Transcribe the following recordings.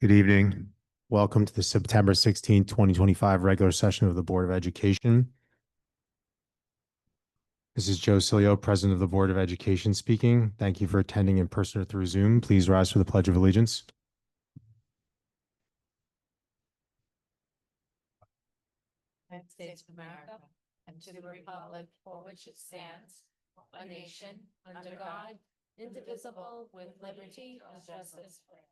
Good evening. Welcome to the September 16th, 2025 regular session of the Board of Education. This is Joe Cilio, President of the Board of Education speaking. Thank you for attending in person or through Zoom. Please rise for the Pledge of Allegiance. United States of America, and to the republic for which it stands, a nation, under God, indivisible, with liberty and justice for all.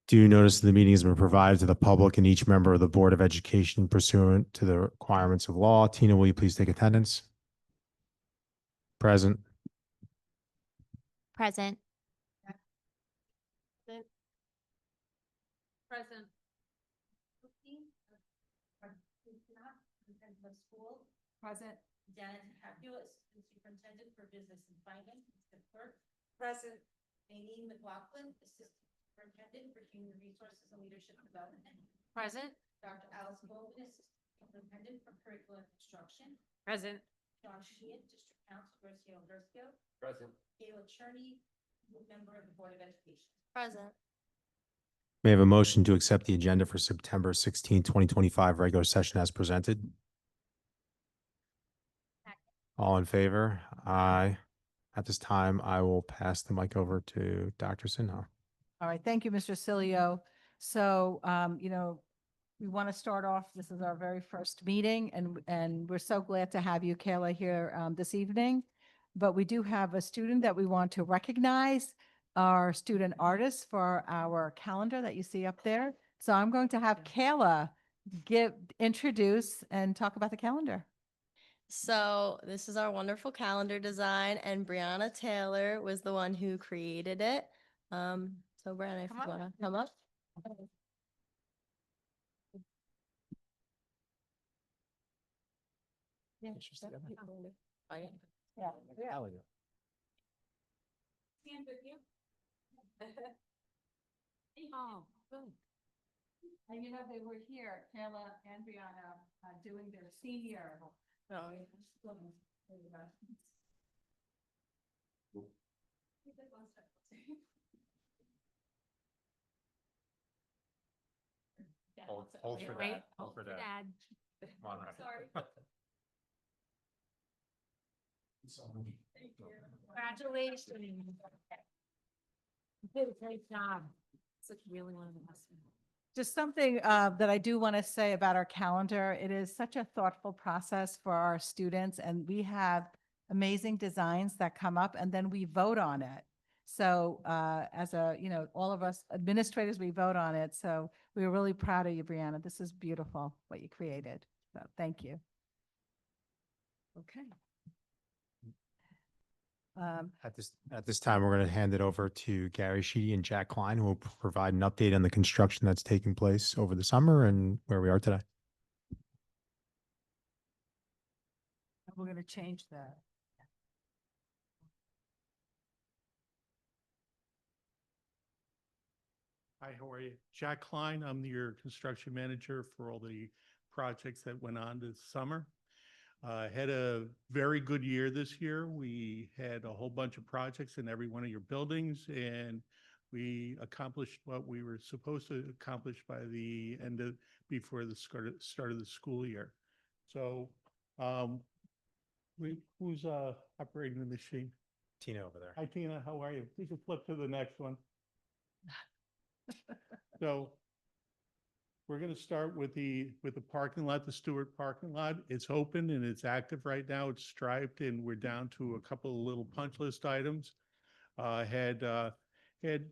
Due notice of the meeting has been provided to the public and each member of the Board of Education pursuant to the requirements of law. Tina, will you please take attendance? Present. Present. Present. Present. Janet Hapu, Assistant Superintendent for Business and Finance, Mr. Clerk. Present. Amy McLaughlin, Assistant Superintendent for Human Resources and Leadership Development. Present. Dr. Alice Bowman, Assistant Superintendent for Curriculum Instruction. Present. John Sheehan, District Council, Garcia Garcia. Present. Kayla Cherney, member of the Board of Education. Present. May I have a motion to accept the agenda for September 16th, 2025 regular session as presented? All in favor? Aye. At this time, I will pass the mic over to Dr. Sinha. All right, thank you, Mr. Cilio. So, we want to start off, this is our very first meeting, and we're so glad to have you, Kayla, here this evening. But we do have a student that we want to recognize, our student artist for our calendar that you see up there. So I'm going to have Kayla introduce and talk about the calendar. So this is our wonderful calendar design, and Brianna Taylor was the one who created it. So Brianna, if you want to come up. Yeah. Oh, yeah. Yeah. Stand with you. Oh, good. And you know, they were here, Kayla and Brianna, doing their senior. Oh, yeah. There you go. Hold for Wait, Dad. Hold for Dad. Come on, Sorry. Congratulations. You did a great job. It's like really one of the best. Just something that I do want to say about our calendar. It is such a thoughtful process for our students, and we have amazing designs that come up, and then we vote on it. So as all of us administrators, we vote on it. So we were really proud of you, Brianna. This is beautiful what you created. So thank you. Okay. At this time, we're going to hand it over to Gary Sheedy and Jack Klein, who will provide an update on the construction that's taking place over the summer and where we are today. We're going to change that. Hi, how are you? Jack Klein. I'm your construction manager for all the projects that went on this summer. Had a very good year this year. We had a whole bunch of projects in every one of your buildings, and we accomplished what we were supposed to accomplish by the end of, before the start of the school year. So, who's operating the machine? Tina over there. Hi, Tina. How are you? You can flip to the next one. So we're going to start with the parking lot, the Stewart parking lot. It's open and it's active right now. It's striped, and we're down to a couple of little punch list items. Had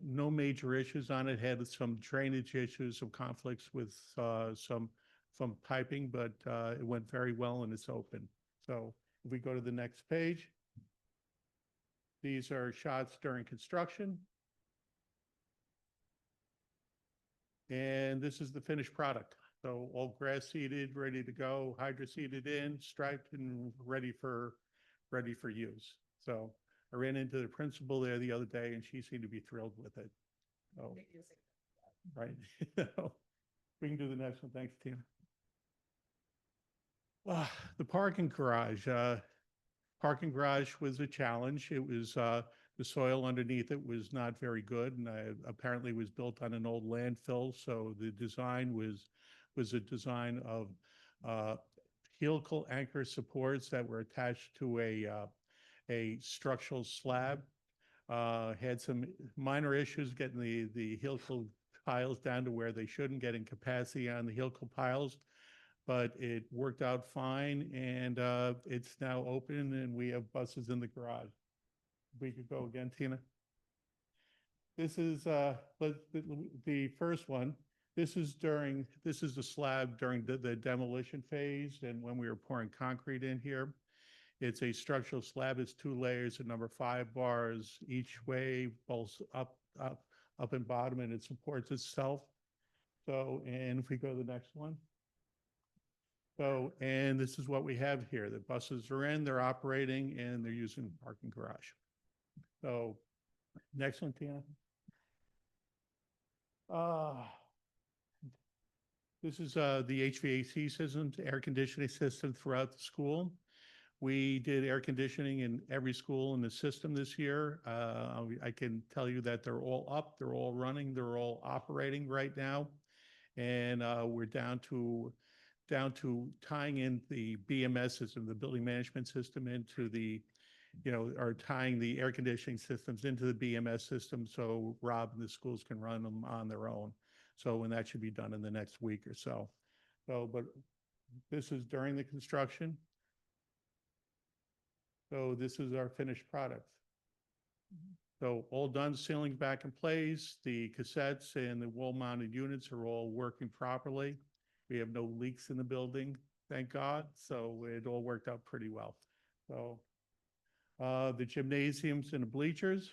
no major issues on it. Had some drainage issues, some conflicts with some piping, but it went very well and it's open. So if we go to the next page, these are shots during construction. And this is the finished product. So all grass seeded, ready to go, hydro seeded in, striped, and ready for use. So I ran into the principal there the other day, and she seemed to be thrilled with it. Oh, right. We can do the next one. Thanks, Tina. The parking garage. Parking garage was a challenge. It was The soil underneath it was not very good and apparently was built on an old landfill. So the design was a design of helical anchor supports that were attached to a structural slab. Had some minor issues getting the helical piles down to where they shouldn't, getting capacity on the helical piles, but it worked out fine, and it's now open and we have buses in the garage. We could go again, Tina. This is the first one. This is the slab during the demolition phase and when we were pouring concrete in here. It's a structural slab. It's 2 layers of number 5 bars each way, both up and bottom, and it supports itself. So, and if we go to the next one. So, and this is what we have here. The buses are in, they're operating, and they're using the parking garage. So, next one, Tina. This is the HVAC systems, air conditioning system throughout the school. We did air conditioning in every school in the system this year. I can tell you that they're all up, they're all running, they're all operating right now. And we're down to tying in the BMS system, the building management system, into the, or tying the air conditioning systems into the BMS system so Rob and the schools can run them on their own. So, and that should be done in the next week or so. So, but this is during the construction. So this is our finished product. So all done, ceilings back in place, the cassettes and the wall mounted units are all working properly. We have no leaks in the building, thank God. So it all worked out pretty well. So the gymnasiums and the bleachers,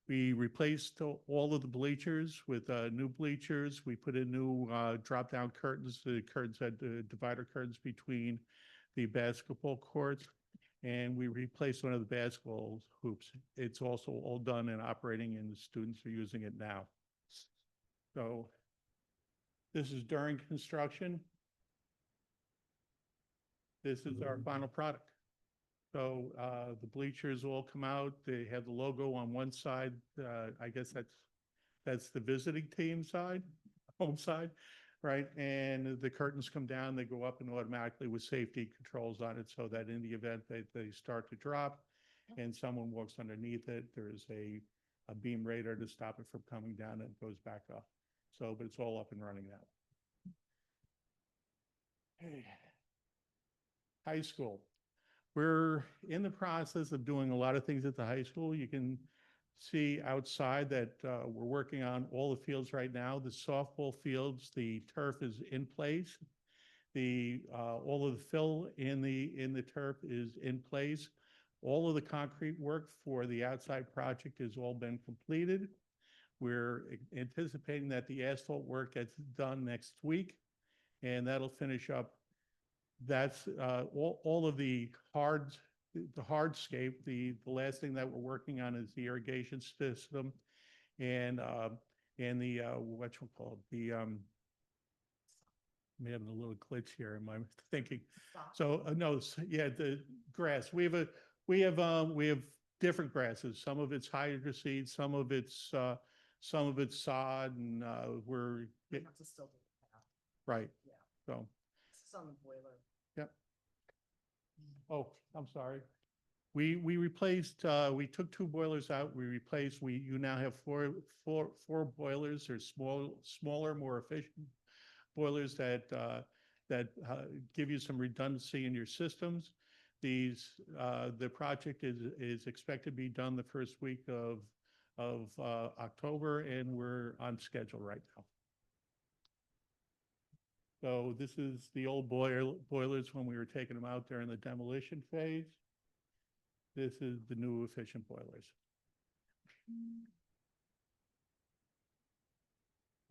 we replaced all of the bleachers with new bleachers. We put in new drop-down curtains. The curtains had divider curtains between the basketball courts, and we replaced one of the basketball hoops. It's also all done and operating, and the students are using it now. So this is during construction. This is our final product. So the bleachers all come out. They have the logo on one side. I guess that's the visiting team side, home side, right? And the curtains come down, they go up and automatically with safety controls on it so that in the event that they start to drop and someone walks underneath it, there's a beam radar to stop it from coming down and it goes back up. So, but it's all up and running now. Hey. High school. We're in the process of doing a lot of things at the high school. You can see outside that we're working on all the fields right now. The softball fields, the turf is in place. All of the fill in the turf is in place. All of the concrete work for the outside project has all been completed. We're anticipating that the asphalt work gets done next week, and that'll finish up. That's all of the hardscape. The last thing that we're working on is the irrigation system and the what you call it, the I'm having a little glitch here in my thinking. So no, yeah, the grass. We have different grasses. Some of it's hydroseed, some of it's sod, and we're We have to still do the path. right. Yeah. So. It's on the boiler. Yep. Oh, I'm sorry. We replaced, we took 2 boilers out. You now have four boilers or smaller, more efficient boilers that give you some redundancy in your systems. The project is expected to be done the first week of October, and we're on schedule right now. So this is the old boilers when we were taking them out during the demolition phase. This is the new efficient boilers.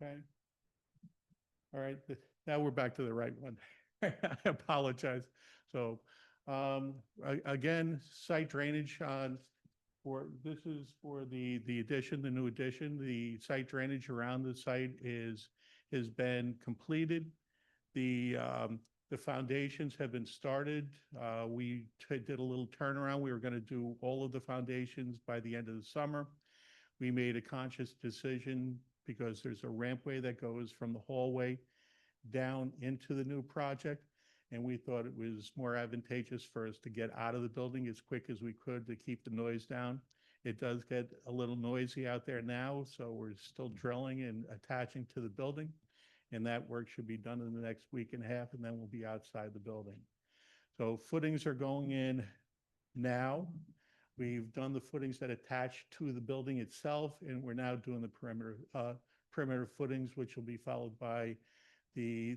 Okay. All right, now we're back to the right one. I apologize. So again, site drainage this is for the addition, the new addition. The site drainage around the site has been completed. The The foundations have been started. We did a little turnaround. We were going to do all of the foundations by the end of the summer. We made a conscious decision because there's a rampway that goes from the hallway down into the new project. And we thought it was more advantageous for us to get out of the building as quick as we could to keep the noise down. It does get a little noisy out there now, so we're still drilling and attaching to the building. And that work should be done in the next week and a half, and then we'll be outside the building. So footings are going in now. We've done the footings that attach to the building itself, and we're now doing the perimeter footings, which will be followed by the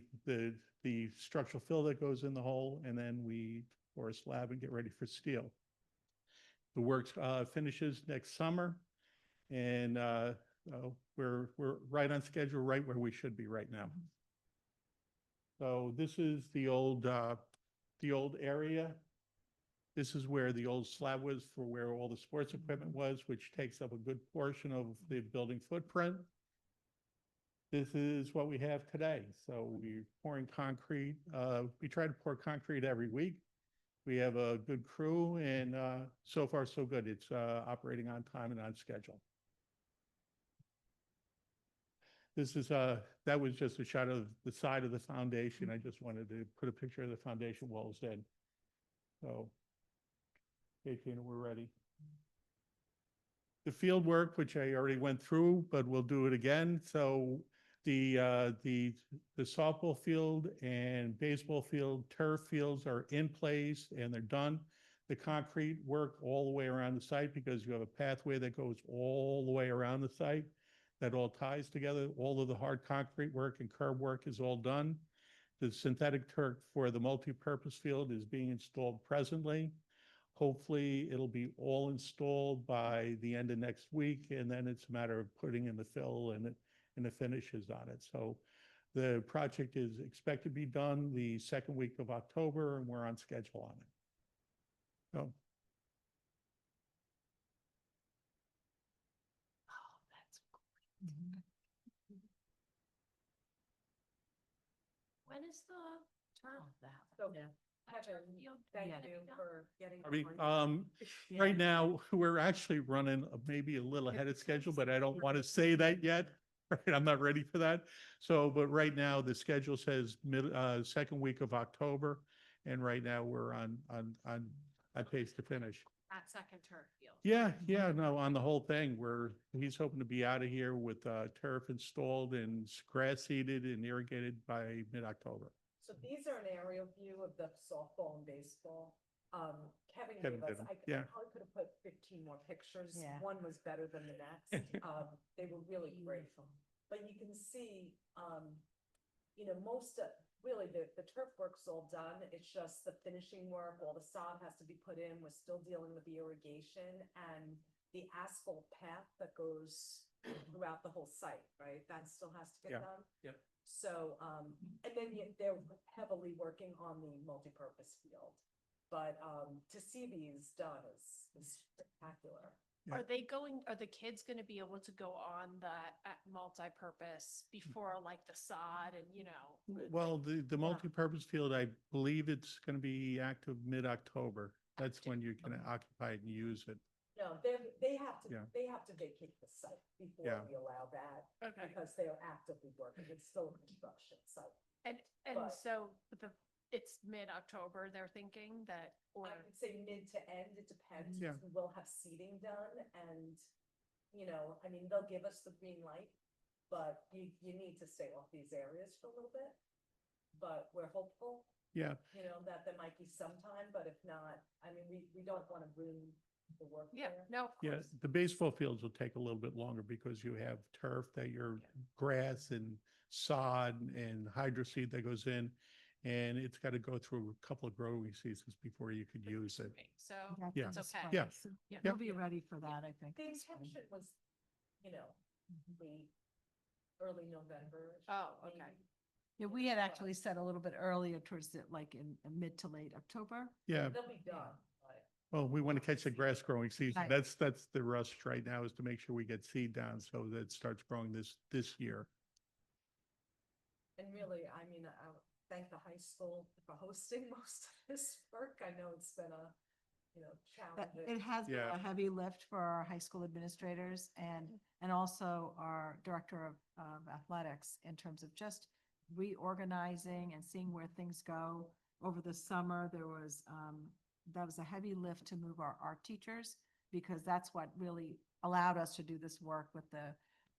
structural fill that goes in the hole, and then we pour a slab and get ready for steel. The work finishes next summer, and we're right on schedule, right where we should be right now. So this is the old area. This is where the old slab was for where all the sports equipment was, which takes up a good portion of the building footprint. This is what we have today. So we're pouring concrete. We try to pour concrete every week. We have a good crew, and so far so good. It's operating on time and on schedule. This is that was just a shot of the side of the foundation. I just wanted to put a picture of the foundation walls in. So, okay, Tina, we're ready. The field work, which I already went through, but we'll do it again. So the softball field and baseball field, turf fields are in place and they're done. The concrete work all the way around the site, because you have a pathway that goes all the way around the site that all ties together. All of the hard concrete work and curb work is all done. The synthetic turf for the multi-purpose field is being installed presently. Hopefully it'll be all installed by the end of next week, and then it's a matter of putting in the fill and the finishes on it. So the project is expected to be done the second week of October, and we're on schedule on it. So. Oh, that's great. When is the turf? So, Yeah. Kevin, Field thank gonna be you done? for getting. I mean, the money. right now, we're actually running maybe a little ahead of schedule, but I don't want to say that yet. Right, I'm not ready for that. So, but right now, the schedule says second week of October, and right now we're on pace to finish. At second turf field. Yeah, no, on the whole thing, he's hoping to be out of here with turf installed and grass seeded and irrigated by mid-October. So these are an aerial view of the softball and baseball. Kevin Kevin gave us, did 'em, I yeah. probably could have put 15 more pictures. Yeah. One was better than the next. They were really great. But you can see, most of, really, the turf work's all done. It's just the finishing work, all the sod has to be put in. We're still dealing with the irrigation and the asphalt path that goes throughout the whole site, right? That still has to Yeah. get done. Yep. So, and then they're heavily working on the multipurpose field. But to see these done is spectacular. Yeah. Are the kids gonna be able to go on that at multi-purpose before like the sod and, Well, the multi-purpose field, I believe it's going to be active mid-October. That's when you can occupy it and use it. No, they have to, Yeah. they have to vacate the site before Yeah. we allow that, okay. because they are actively working. It's still a construction site. And but- so it's mid-October, they're thinking that, or, I would say mid to end, it depends. Yeah. We will have seating done and, they'll give us the green light, but you need to stay off these areas for a little bit. But we're hopeful, Yeah, that there might be some time, but if not, we don't want to ruin the work yeah, there. no, of yeah. course. The baseball fields will take a little bit longer because you have turf that you're grass and sod and hydro seed that goes in. And it's got to go through a couple of growing seasons before you could use it. So, Yeah. it's okay. Yeah. Yeah. We'll be ready for that, I think. The That's fine. intention was, the early November. Oh, okay. Yeah, we had actually said a little bit earlier towards the, like in mid to late October. Yeah, They'll be done, but. well, we want to catch the grass growing season. Right. That's the rush right now, is to make sure we get seed down so that it starts growing this year. And really, thank the high school for hosting most of this work. I know it's been a, challenging. It has been Yeah. a heavy lift for our high school administrators and also our director of athletics in terms of just reorganizing and seeing where things go. Over the summer, that was a heavy lift to move our art teachers because that's what really allowed us to do this work with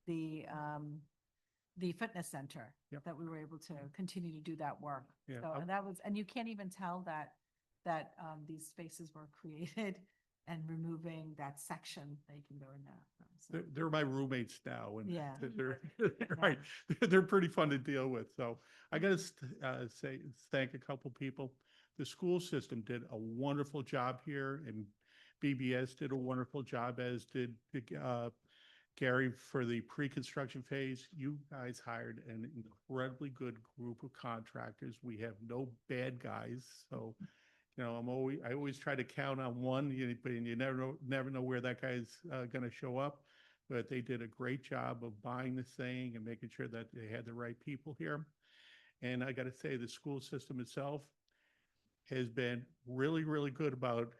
the fitness center. Yep. That we were able to continue to do that work. Yeah, So, and that was, and you can't even tell that these spaces were created and removing that section that you can go in now. So, They're my roommates now and Yeah. they're, right, they're pretty fun to deal with. So I gotta thank a couple people. The school system did a wonderful job here and BBS did a wonderful job, as did Gary for the pre-construction phase. You guys hired an incredibly good group of contractors. We have no bad guys, so I always try to count on one, but you never know where that guy's going to show up. But they did a great job of buying this thing and making sure that they had the right people here. And I got to say, the school system itself has been really, really good about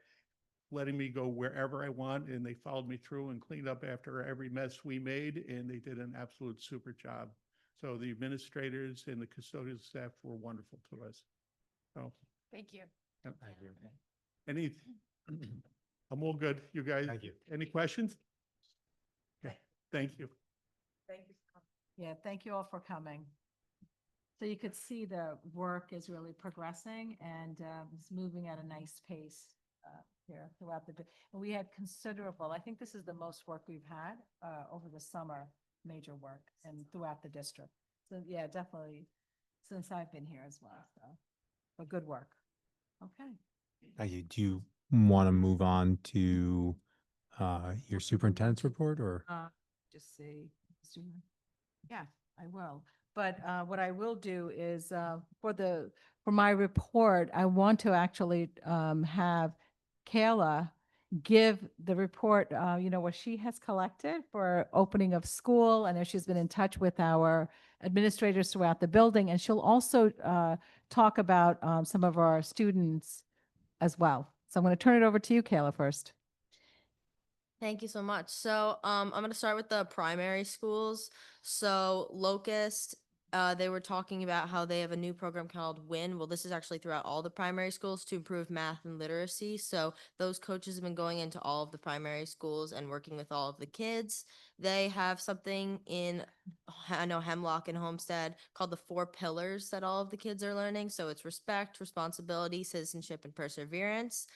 letting me go wherever I want, and they followed me through and cleaned up after every mess we made, and they did an absolute super job. So the administrators and the custodial staff were wonderful to us. So, Thank you. Thank you. any, I'm all good. You guys, Thank you. any questions? Okay, thank you. Thank you for coming. Yeah, thank you all for coming. So you could see the work is really progressing and it's moving at a nice pace here throughout and we had considerable, I think this is the most work we've had over the summer, major work and throughout the district. So yeah, definitely since I've been here as well. So, but good work. Okay. Thank you. Do you want to move on to your superintendent's report or? Just see. Yeah, I will. But what I will do is for my report, I want to actually have Kayla give the report, what she has collected for opening of school. I know she's been in touch with our administrators throughout the building, and she'll also talk about some of our students as well. So I'm going to turn it over to you, Kayla, first. Thank you so much. So, I'm going to start with the primary schools. So, Locust, they were talking about how they have a new program called WIN. Well, this is actually throughout all the primary schools to improve math and literacy. So, those coaches have been going into all of the primary schools and working with all of the kids. They have something in, I know, Hemlock and Homestead called the 4 pillars that all of the kids are learning. So, it's respect, responsibility, citizenship, and perseverance.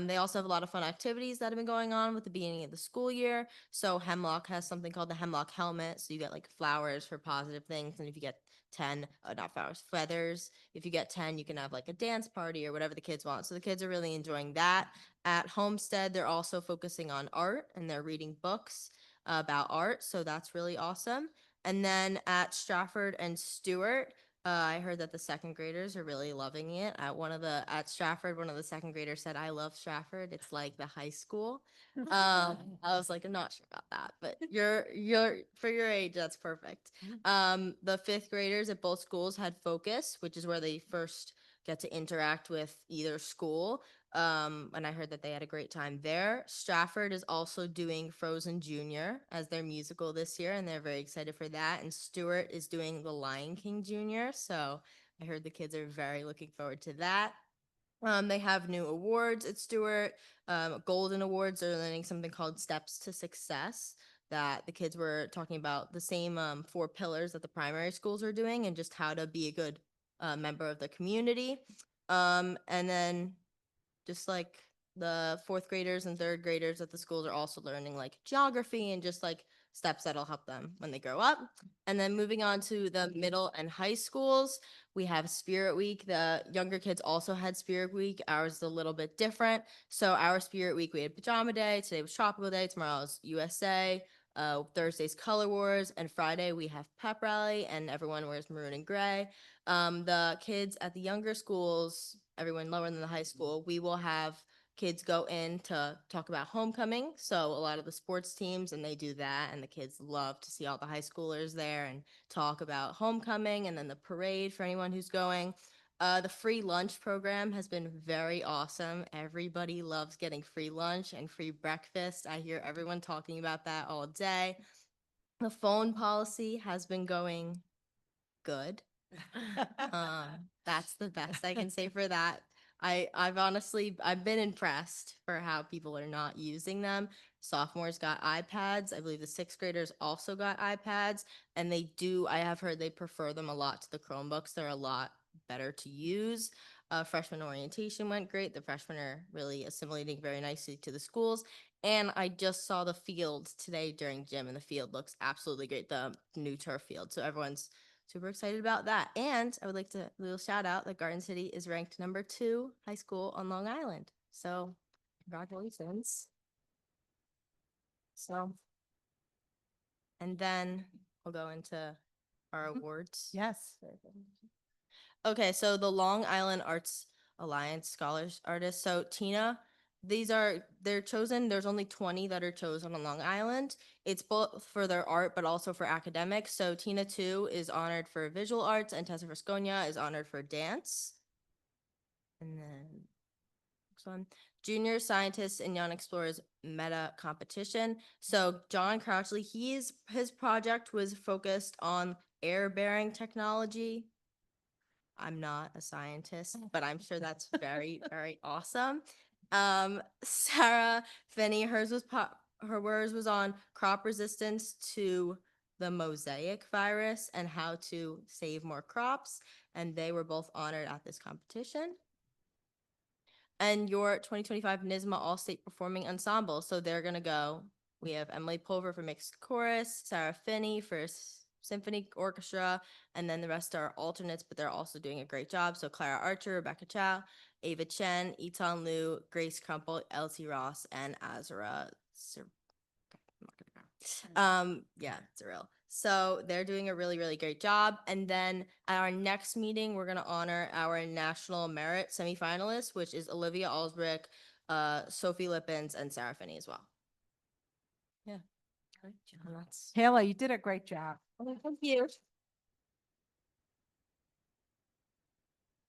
They also have a lot of fun activities that have been going on with the beginning of the school year. So Hemlock has something called the Hemlock Helmet. So you get like flowers for positive things. And if you get 10, not flowers, feathers. If you get 10, you can have like a dance party or whatever the kids want. So the kids are really enjoying that. At Homestead, they're also focusing on art and they're reading books about art. So that's really awesome. And then at Stratford and Stewart, I heard that the second graders are really loving it. At Stratford, one of the second graders said, "I love Stratford. It's like the high school." I was like, I'm not sure about that, but you're for your age, that's perfect. The 5th graders at both schools had Focus, which is where they first get to interact with either school. And I heard that they had a great time there. Stratford is also doing Frozen Junior as their musical this year, and they're very excited for that. And Stewart is doing The Lion King Junior, so I heard the kids are very looking forward to that. They have new awards at Stewart, Golden Awards. They're learning something called Steps to Success, that the kids were talking about the same 4 pillars that the primary schools are doing and just how to be a good member of the community. And then just like the 4th graders and 3rd graders at the schools are also learning like geography and just like steps that'll help them when they grow up. And then moving on to the middle and high schools, we have Spirit Week. The younger kids also had Spirit Week. Ours is a little bit different. So our Spirit Week, we had Pajama Day. Today was Tropical Day. Tomorrow's USA. Thursday's Color Wars, and Friday we have Pep Rally, and everyone wears maroon and gray. The kids at the younger schools, everyone lower than the high school, we will have kids go in to talk about homecoming. So a lot of the sports teams, and they do that, and the kids love to see all the high schoolers there and talk about homecoming, and then the parade for anyone who's going. The free lunch program has been very awesome. Everybody loves getting free lunch and free breakfast. I hear everyone talking about that all day. The phone policy has been going good. That's the best I can say for that. I've been impressed for how people are not using them. Sophomores got iPads. I believe the sixth graders also got iPads, and I have heard they prefer them a lot to the Chromebooks. They're a lot better to use. Freshman orientation went great. The freshmen are really assimilating very nicely to the schools. And I just saw the field today during gym, and the field looks absolutely great, the new turf field. So everyone's super excited about that. And I would like to little shout out that Garden City is ranked #2 high school on Long Island. So congratulations. So, and then we'll go into our awards. Yes. Okay, so the Long Island Arts Alliance Scholars Artists. So Tina, they're chosen. There's only 20 that are chosen on Long Island. It's both for their art, but also for academics. So Tina 2 is honored for visual arts, and Tessa Frascogna is honored for dance. And then next one, Junior Scientists and Young Explorers Meta Competition. So John Crouchley, his project was focused on air bearing technology. I'm not a scientist, but I'm sure that's very, very awesome. Sarah Finney, her words was on crop resistance to the mosaic virus and how to save more crops, and they were both honored at this competition. And your 2025 NYSSMA All-State Performing Ensemble, so they're gonna go. We have Emily Pulver for mixed chorus, Sarah Finney for symphony orchestra, and then the rest are alternates, but they're also doing a great job. So Clara Archer, Rebecca Chow, Ava Chen, Eton Liu, Grace Crumple, Elsie Ross, and Azura. Zaril. So they're doing a really, really great job. And then at our next meeting, we're gonna honor our National Merit semifinalists, which is Olivia Alsbrick, Sophie Lippens, and Sarah Finney as well. Yeah. Great job. That's Kayla, you did a great job. thank you.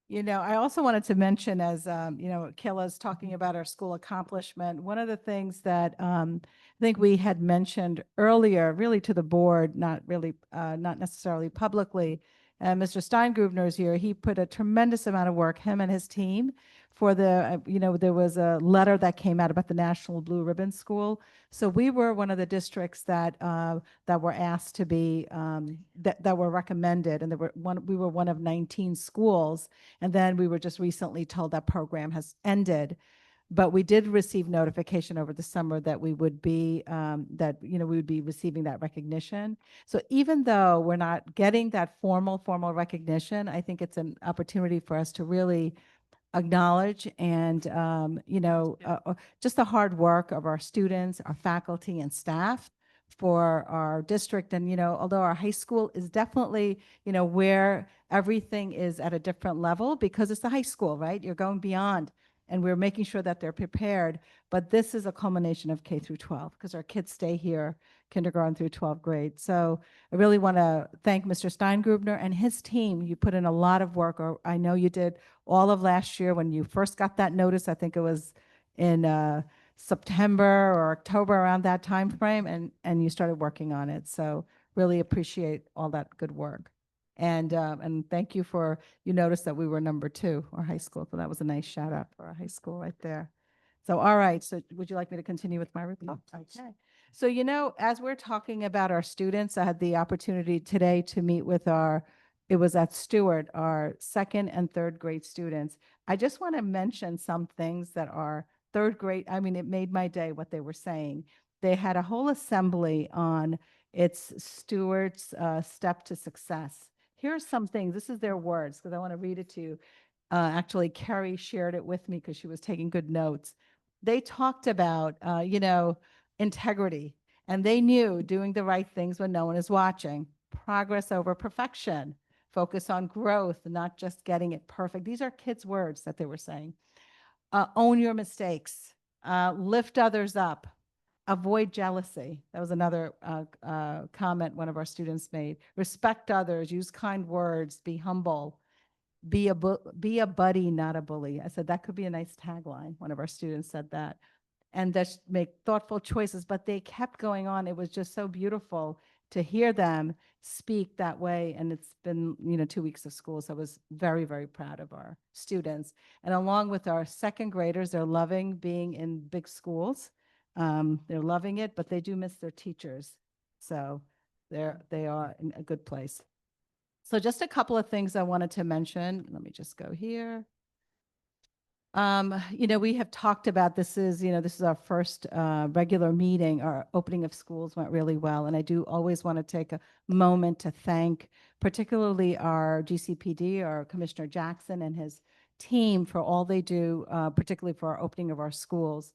You know, I also wanted to mention as, Kayla's talking about our school accomplishment. One of the things that I think we had mentioned earlier, really to the board, not necessarily publicly, and Mr. Steingrubner is here. He put a tremendous amount of work, him and his team, for there was a letter that came out about the National Blue Ribbon School. So we were one of the districts that were asked to be, that were recommended, and we were one of 19 schools. And then we were just recently told that program has ended. But we did receive notification over the summer that we would be, we would be receiving that recognition. So even though we're not getting that formal recognition, I think it's an opportunity for us to really acknowledge and, just the hard work of our students, our faculty and staff for our district. And, although our high school is definitely, where everything is at a different level because it's the high school, right? You're going beyond, and we're making sure that they're prepared. But this is a culmination of K through 12 because our kids stay here, kindergarten through 12th grade. So I really want to thank Mr. Steingrubner and his team. You put in a lot of work, or I know you did all of last year when you first got that notice. I think it was in September or October, around that time frame, and you started working on it. So really appreciate all that good work. And thank you you noticed that we were #2, our high school. So that was a nice shout out for our high school right there. So, all right. So would you like me to continue with my report? Okay. So, as we're talking about our students, I had the opportunity today to meet with it was at Stewart, our 2nd and 3rd grade students. I just want to mention some things that are 3rd grade. I mean, it made my day what they were saying. They had a whole assembly on it's Stewart's step to success. Here are some things. This is their words because I want to read it to you. Actually, Carrie shared it with me because she was taking good notes. They talked about, integrity, and they knew doing the right things when no one is watching, progress over perfection, focus on growth, not just getting it perfect. These are kids' words that they were saying. Own your mistakes, lift others up, avoid jealousy. That was another comment one of our students made. Respect others, use kind words, be humble. be a buddy, not a bully. I said, that could be a nice tagline. One of our students said that. And just make thoughtful choices, but they kept going on. It was just so beautiful to hear them speak that way. And it's been, 2 weeks of school. So I was very, very proud of our students. And along with our second graders, they're loving being in big schools. They're loving it, but they do miss their teachers. So they are in a good place. So just a couple of things I wanted to mention. Let me just go here. We have talked about this is our first regular meeting. Our opening of schools went really well. And I do always want to take a moment to thank particularly our GCPD, our Commissioner Jackson and his team for all they do, particularly for our opening of our schools.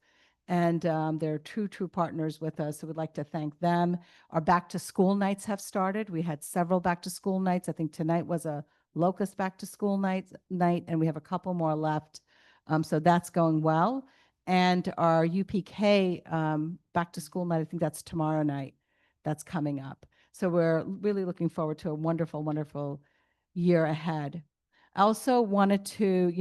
And they're true partners with us. So we'd like to thank them. Our back to school nights have started. We had several back to school nights. I think tonight was a Locust back to school night, and we have a couple more left. So that's going well. And our UPK back to school night, I think that's tomorrow night. That's coming up. So we're really looking forward to a wonderful, wonderful year ahead. I also wanted to,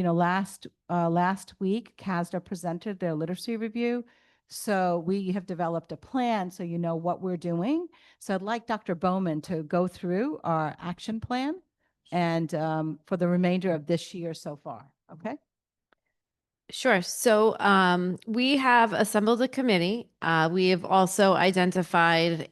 last week, CASDA presented their literacy review. So we have developed a plan so you know what we're doing. So I'd like Dr. Bowman to go through our action plan and for the remainder of this year so far, okay? Sure. So we have assembled a committee. We have also identified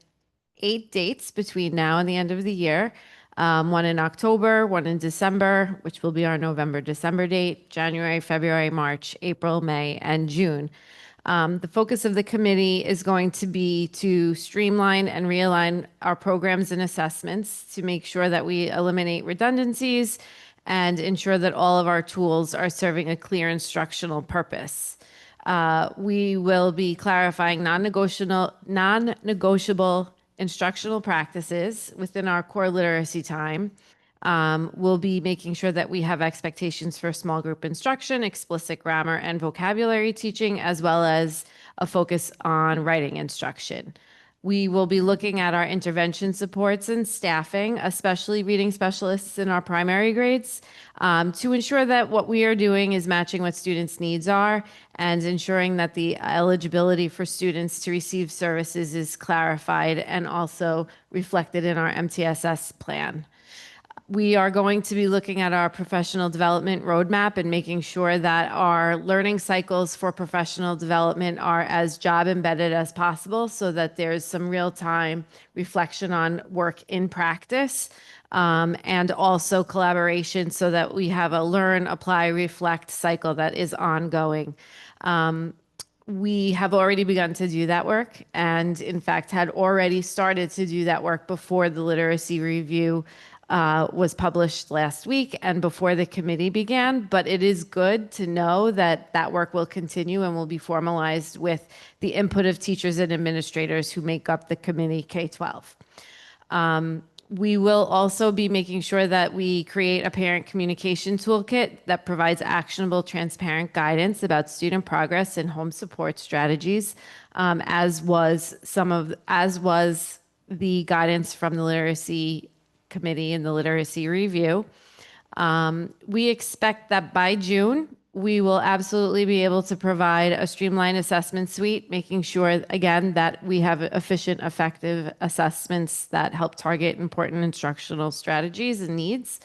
8 dates between now and the end of the year. One in October, one in December, which will be our November, December date, January, February, March, April, May, and June. The focus of the committee is going to be to streamline and realign our programs and assessments to make sure that we eliminate redundancies and ensure that all of our tools are serving a clear instructional purpose. We will be clarifying non-negotiable instructional practices within our core literacy time. We'll be making sure that we have expectations for small group instruction, explicit grammar and vocabulary teaching, as well as a focus on writing instruction. We will be looking at our intervention supports and staffing, especially reading specialists in our primary grades, to ensure that what we are doing is matching what students' needs are and ensuring that the eligibility for students to receive services is clarified and also reflected in our MTSS plan. We are going to be looking at our professional development roadmap and making sure that our learning cycles for professional development are as job embedded as possible so that there's some real-time reflection on work in practice, and also collaboration so that we have a learn, apply, reflect cycle that is ongoing. We have already begun to do that work and in fact had already started to do that work before the literacy review was published last week and before the committee began, but it is good to know that that work will continue and will be formalized with the input of teachers and administrators who make up the committee K-12. We will also be making sure that we create a parent communication toolkit that provides actionable, transparent guidance about student progress and home support strategies, as was the guidance from the literacy committee and the literacy review. We expect that by June, we will absolutely be able to provide a streamlined assessment suite, making sure, again, that we have efficient, effective assessments that help target important instructional strategies and needs.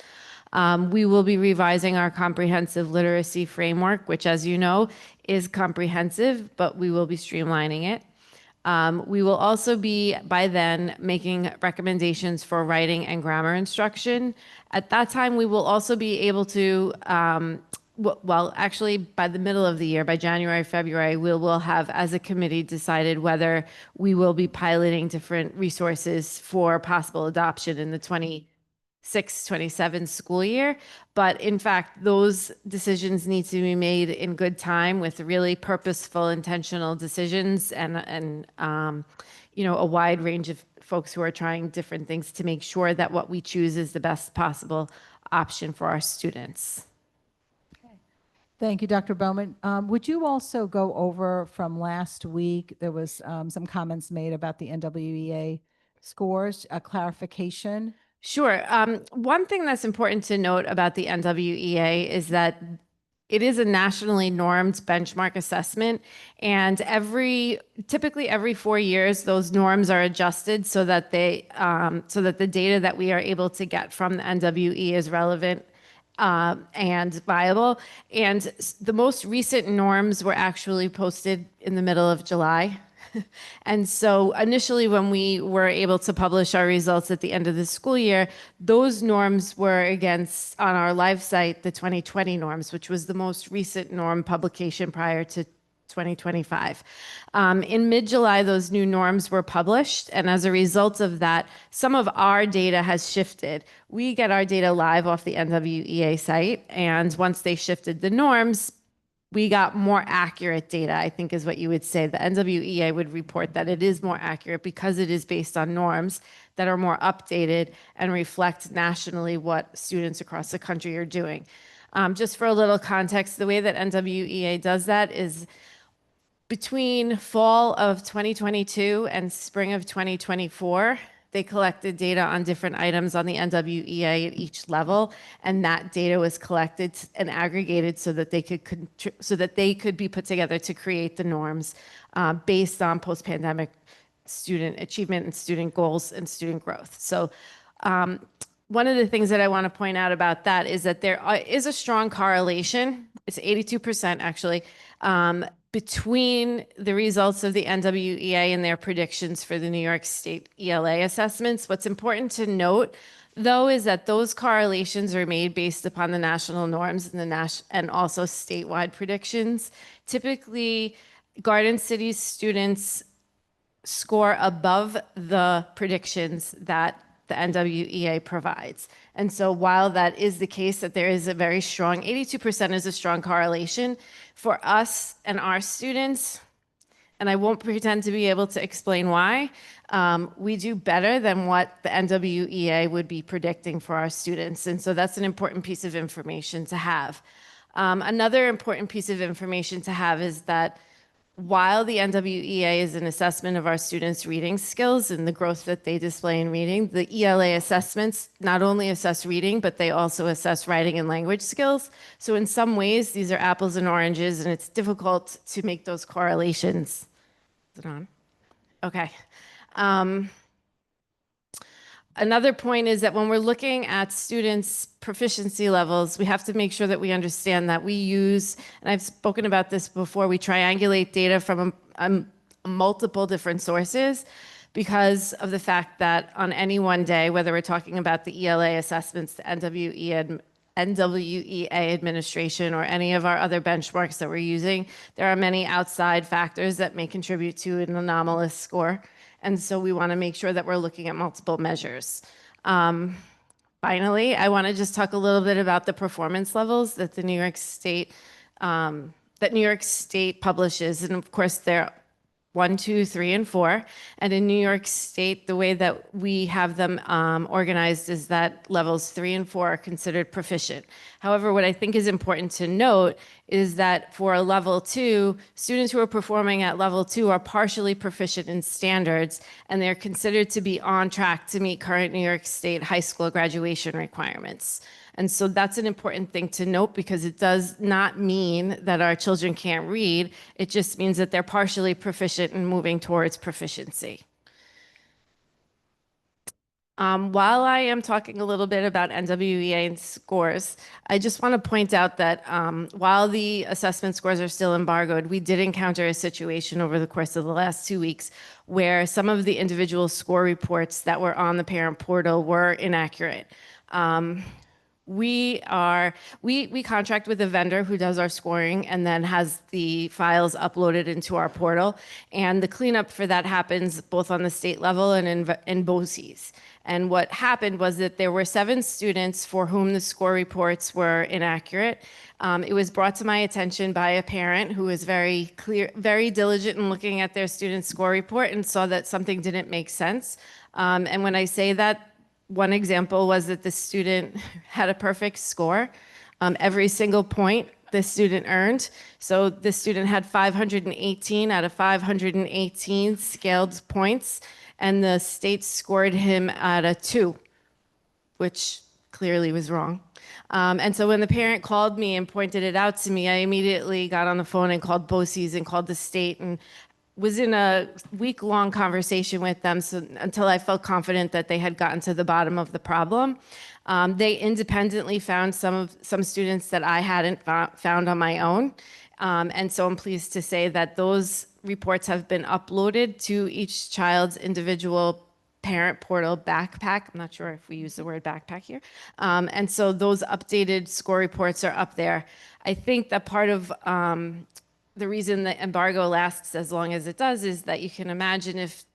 We will be revising our comprehensive literacy framework, which, as you know, is comprehensive, but we will be streamlining it. We will also be, by then, making recommendations for writing and grammar instruction. At that time, we will also be able to, well, actually, by the middle of the year, by January, February, we will have, as a committee, decided whether we will be piloting different resources for possible adoption in the 26-27 school year. But in fact, those decisions need to be made in good time with really purposeful, intentional decisions and a wide range of folks who are trying different things to make sure that what we choose is the best possible option for our students. Thank you, Dr. Bowman. Would you also go over from last week, there was some comments made about the NWEA scores, a clarification Sure. One thing that's important to note about the NWEA is that it is a nationally normed benchmark assessment, and typically every 4 years, those norms are adjusted so that so that the data that we are able to get from the NWE is relevant and viable. And the most recent norms were actually posted in the middle of July. And so initially, when we were able to publish our results at the end of the school year, those norms were against, on our live site, the 2020 norms, which was the most recent norm publication prior to 2025. In mid-July, those new norms were published, and as a result of that, some of our data has shifted. We get our data live off the NWEA site, and once they shifted the norms, we got more accurate data, I think is what you would say. The NWEA would report that it is more accurate because it is based on norms that are more updated and reflect nationally what students across the country are doing. Just for a little context, the way that NWEA does that is between fall of 2022 and spring of 2024, they collected data on different items on the NWEA at each level, and that data was collected and aggregated so that they could be put together to create the norms based on post-pandemic student achievement and student goals and student growth. So one of the things that I want to point out about that is that there is a strong correlation. It's 82% actually, between the results of the NWEA and their predictions for the New York State ELA assessments. What's important to note, though, is that those correlations are made based upon the national norms and also statewide predictions. Typically, Garden City's students score above the predictions that the NWEA provides. And so while that is the case, that there is a very strong, 82% is a strong correlation for us and our students, and I won't pretend to be able to explain why, we do better than what the NWEA would be predicting for our students. And so that's an important piece of information to have. Another important piece of information to have is that while the NWEA is an assessment of our students' reading skills and the growth that they display in reading, the ELA assessments not only assess reading, but they also assess writing and language skills. So in some ways, these are apples and oranges, and it's difficult to make those correlations. Is it on? Okay. Another point is that when we're looking at students' proficiency levels, we have to make sure that we understand that we use, and I've spoken about this before, we triangulate data from multiple different sources because of the fact that on any one day, whether we're talking about the ELA assessments, the NWEA administration, or any of our other benchmarks that we're using, there are many outside factors that may contribute to an anomalous score. And so we want to make sure that we're looking at multiple measures. Finally, I want to just talk a little bit about the performance levels that the New York State publishes. And of course, they're 1, 2, 3, and 4. And in New York State, the way that we have them organized is that levels 3 and 4 are considered proficient. However, what I think is important to note is that for a level 2, students who are performing at level 2 are partially proficient in standards, and they're considered to be on track to meet current New York State high school graduation requirements. And so that's an important thing to note because it does not mean that our children can't read. It just means that they're partially proficient and moving towards proficiency. While I am talking a little bit about NWEA and scores, I just want to point out that while the assessment scores are still embargoed, we did encounter a situation over the course of the last 2 weeks where some of the individual score reports that were on the parent portal were inaccurate. We contract with a vendor who does our scoring and then has the files uploaded into our portal. And the cleanup for that happens both on the state level and in BOCES. And what happened was that there were 7 students for whom the score reports were inaccurate. It was brought to my attention by a parent who was very diligent in looking at their student's score report and saw that something didn't make sense. And when I say that, one example was that the student had a perfect score. Every single point the student earned. So the student had 518 out of 518 scaled points, and the state scored him at a 2. which clearly was wrong. And so when the parent called me and pointed it out to me, I immediately got on the phone and called BOCES and called the state and was in a week-long conversation with them until I felt confident that they had gotten to the bottom of the problem. They independently found some students that I hadn't found on my own. And so I'm pleased to say that those reports have been uploaded to each child's individual parent portal backpack. I'm not sure if we use the word backpack here. And so those updated score reports are up there. I think that part of the reason the embargo lasts as long as it does is that you can imagine if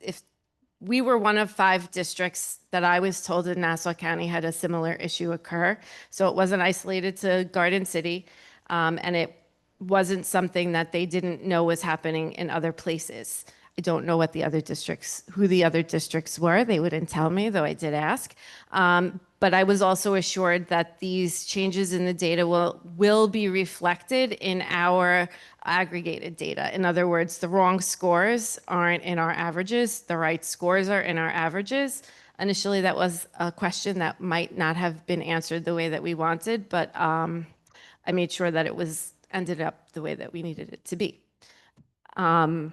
we were one of 5 districts that I was told in Nassau County had a similar issue occur. So it wasn't isolated to Garden City, and it wasn't something that they didn't know was happening in other places. I don't know what the other districts, who the other districts were. They wouldn't tell me, though I did ask. But I was also assured that these changes in the data will be reflected in our aggregated data. In other words, the wrong scores aren't in our averages. The right scores are in our averages. Initially, that was a question that might not have been answered the way that we wanted, but I made sure that it ended up the way that we needed it to be. I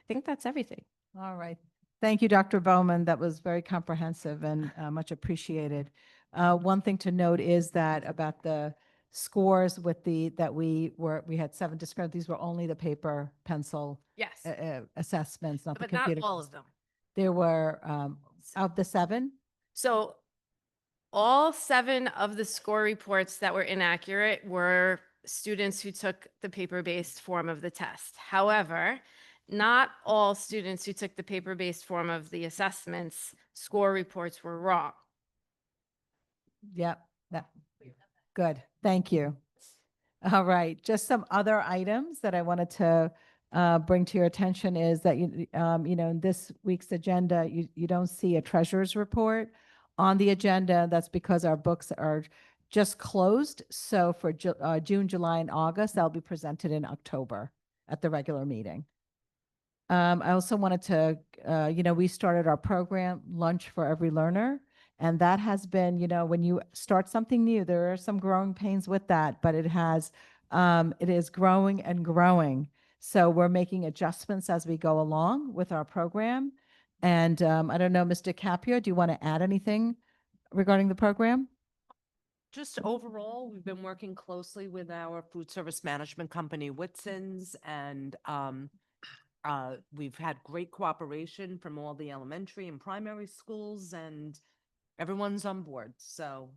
think that's everything. All right. Thank you, Dr. Bowman. That was very comprehensive and much appreciated. One thing to note is that about the scores with we had 7 discrete, these were only the paper pencil Yes, assessments, not the but not computer. all of them. There were, of the 7, So all 7 of the score reports that were inaccurate were students who took the paper-based form of the test. However, not all students who took the paper-based form of the assessments score reports were wrong. yep, good, thank you. All right, just some other items that I wanted to bring to your attention is that, in this week's agenda, you don't see a treasurer's report on the agenda. That's because our books are just closed. So for June, July, and August, they'll be presented in October at the regular meeting. I also wanted to, we started our program, Lunch for Every Learner. And that has been, when you start something new, there are some growing pains with that, but it is growing and growing. So we're making adjustments as we go along with our program. And I don't know, Mr. Capio, do you want to add anything regarding the program? Just overall, we've been working closely with our food service management company, Whitson's, and we've had great cooperation from all the elementary and primary schools, and everyone's on board. So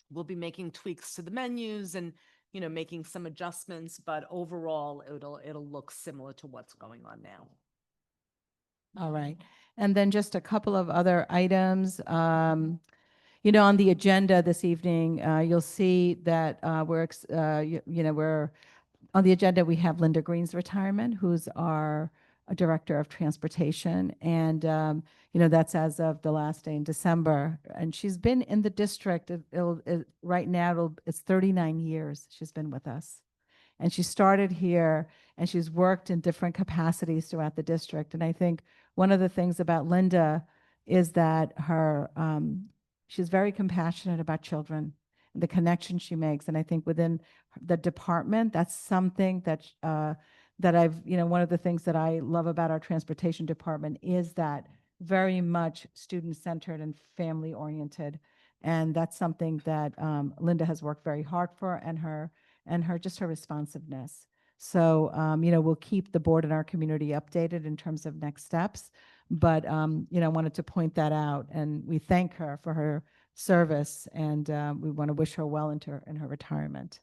we'll be making tweaks to the menus and, making some adjustments, but overall, it'll look similar to what's going on now. All right. And then just a couple of other items. On the agenda this evening, you'll see that we're on the agenda, we have Linda Green's retirement, who's our Director of Transportation. And, that's as of the last day in December. And she's been in the district, right now, it's 39 years she's been with us. And she started here and she's worked in different capacities throughout the district. And I think one of the things about Linda is that she's very compassionate about children, the connection she makes. And I think within the department, that's something that one of the things that I love about our transportation department is that very much student-centered and family-oriented. And that's something that Linda has worked very hard for, and her responsiveness. So, we'll keep the board and our community updated in terms of next steps. But, I wanted to point that out, and we thank her for her service, and we want to wish her well in her retirement.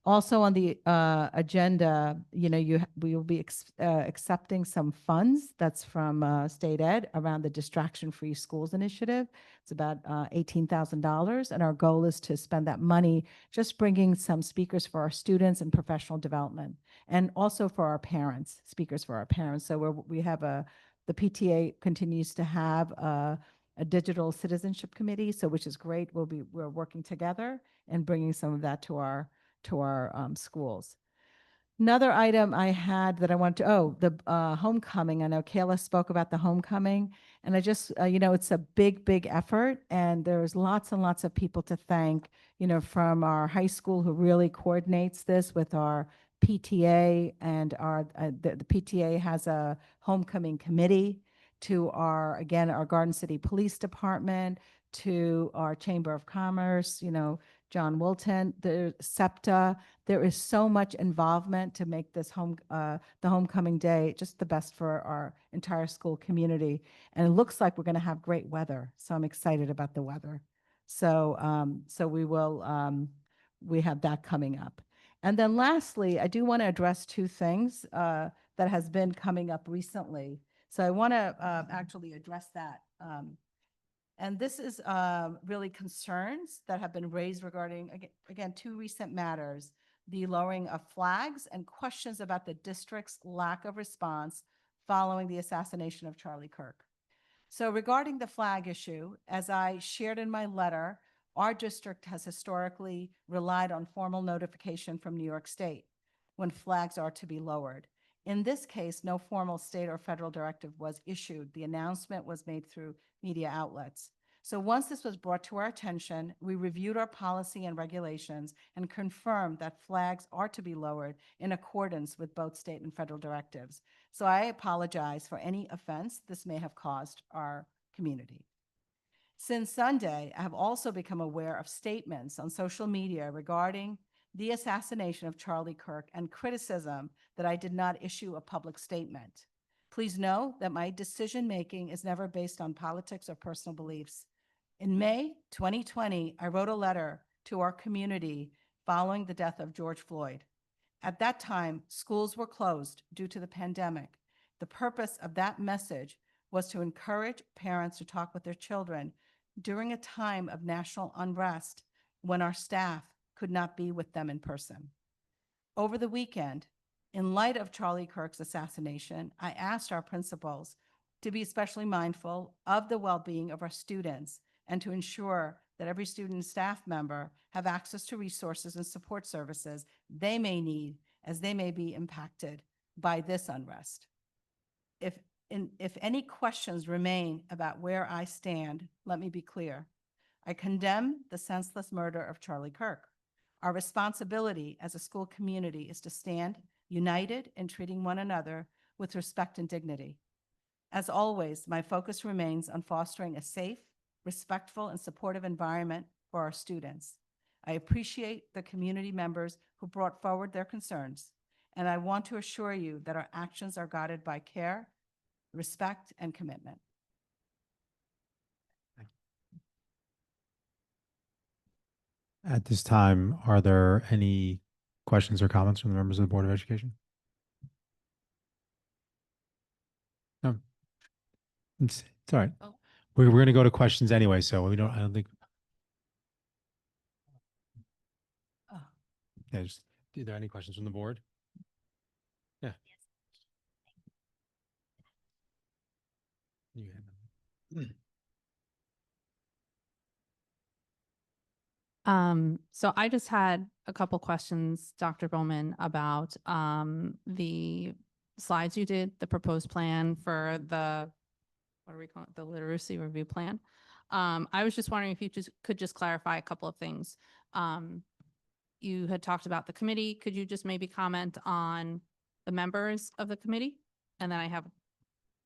Also on the agenda, we will be accepting some funds that's from State Ed around the Distraction-Free Schools Initiative. It's about $18,000, and our goal is to spend that money just bringing some speakers for our students and professional development, and also for our parents, speakers for our parents. So we have the PTA continues to have a digital citizenship committee, so which is great. We're working together and bringing some of that to our schools. Another item I had that I want to, the homecoming. I know Kayla spoke about the homecoming. And I just, it's a big, big effort. And there's lots and lots of people to thank, from our high school who really coordinates this with our PTA, and the PTA has a homecoming committee, to again, our Garden City Police Department, to our Chamber of Commerce, John Wilton, the SEPTA. There is so much involvement to make this the homecoming day just the best for our entire school community. And it looks like we're going to have great weather. So I'm excited about the weather. So, we have that coming up. And then lastly, I do want to address two things that has been coming up recently. So I want to actually address that. And this is really concerns that have been raised regarding, again, two recent matters: the lowering of flags and questions about the district's lack of response following the assassination of Charlie Kirk. So regarding the flag issue, as I shared in my letter, our district has historically relied on formal notification from New York State when flags are to be lowered. In this case, no formal state or federal directive was issued. The announcement was made through media outlets. So once this was brought to our attention, we reviewed our policy and regulations and confirmed that flags are to be lowered in accordance with both state and federal directives. So I apologize for any offense this may have caused our community. Since Sunday, I have also become aware of statements on social media regarding the assassination of Charlie Kirk and criticism that I did not issue a public statement. Please know that my decision-making is never based on politics or personal beliefs. In May 2020, I wrote a letter to our community following the death of George Floyd. At that time, schools were closed due to the pandemic. The purpose of that message was to encourage parents to talk with their children during a time of national unrest when our staff could not be with them in person. Over the weekend, in light of Charlie Kirk's assassination, I asked our principals to be especially mindful of the well-being of our students and to ensure that every student and staff member have access to resources and support services they may need as they may be impacted by this unrest. If any questions remain about where I stand, let me be clear. I condemn the senseless murder of Charlie Kirk. Our responsibility as a school community is to stand united in treating one another with respect and dignity. As always, my focus remains on fostering a safe, respectful, and supportive environment for our students. I appreciate the community members who brought forward their concerns, and I want to assure you that our actions are guided by care, respect, and commitment. At this time, are there any questions or comments from the members of the Board of Education? No. It's all right. Oh. We're going to go to questions anyway, so I don't think. Oh. Yeah, are there any questions from the board? Yeah. You have them. So I just had a couple questions, Dr. Bowman, about the slides you did, the proposed plan for the, what do we call it, the literacy review plan. I was just wondering if you could just clarify a couple of things. You had talked about the committee. Could you just maybe comment on the members of the committee? And then I have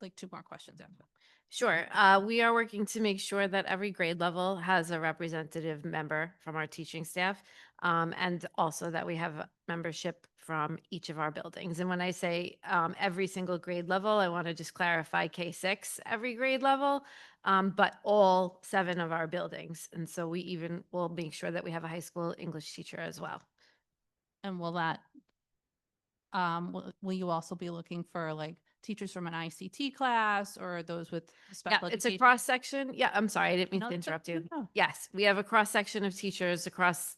like two more questions after. Sure. We are working to make sure that every grade level has a representative member from our teaching staff, and also that we have membership from each of our buildings. And when I say every single grade level, I want to just clarify K-6 every grade level, but all 7 of our buildings. And so we even will make sure that we have a high school English teacher as well. And will that, will you also be looking for like teachers from an ICT class or those with Yeah, special it's a education? cross section. Yeah, I'm sorry, I didn't mean No, to that's interrupt okay. you. No. Yes, we have a cross section of teachers across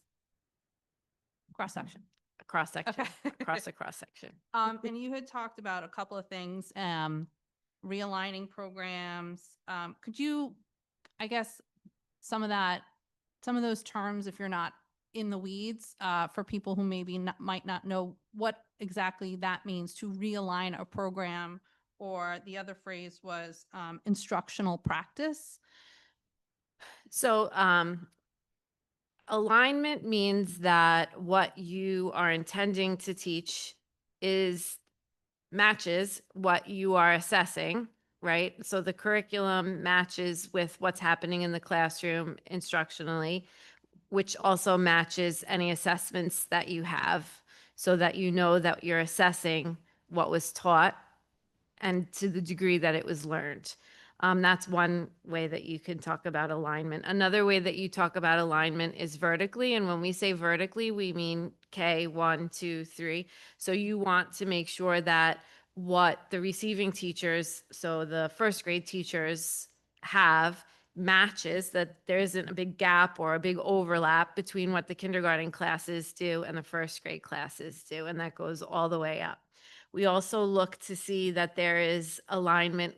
Cross section. a cross section, Okay. across a cross section. And you had talked about a couple of things, realigning programs. Could you, I guess, some of those terms, if you're not in the weeds for people who maybe might not know what exactly that means to realign a program, or the other phrase was instructional practice. So, alignment means that what you are intending to teach is matches what you are assessing, right? So the curriculum matches with what's happening in the classroom instructionally, which also matches any assessments that you have, so that you know that you're assessing what was taught and to the degree that it was learned. That's one way that you can talk about alignment. Another way that you talk about alignment is vertically. And when we say vertically, we mean K 1, 2, 3. So you want to make sure that what the receiving teachers, so the first grade teachers, have matches, that there isn't a big gap or a big overlap between what the kindergarten classes do and the first grade classes do. And that goes all the way up. We also look to see that there is alignment,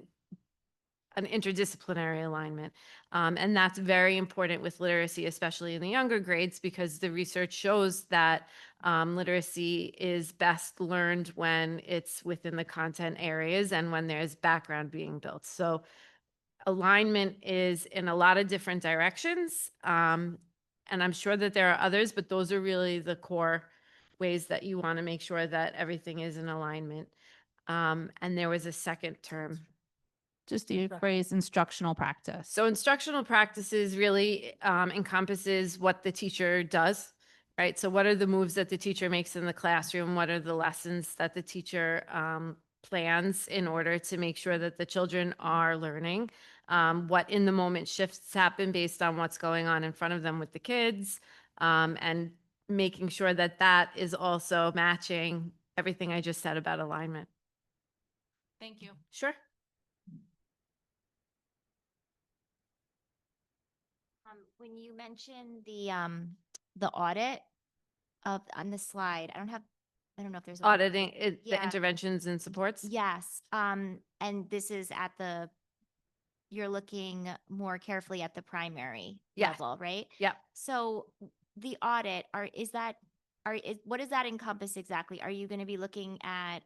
an interdisciplinary alignment. And that's very important with literacy, especially in the younger grades, because the research shows that literacy is best learned when it's within the content areas and when there's background being built. So alignment is in a lot of different directions. And I'm sure that there are others, but those are really the core ways that you want to make sure that everything is in alignment. And there was a second term. Just the phrase instructional practice. So instructional practices really encompasses what the teacher does, right? So what are the moves that the teacher makes in the classroom? What are the lessons that the teacher plans in order to make sure that the children are learning? What in the moment shifts happen based on what's going on in front of them with the kids, and making sure that that is also matching everything I just said about alignment. Thank you. Sure. When you mentioned the audit of, on the slide, I don't know if there's. Auditing the Yeah. interventions and supports. Yes, and this is you're looking more carefully at the primary Yes. level, right? Yep. So the audit, what does that encompass exactly? Are you going to be looking at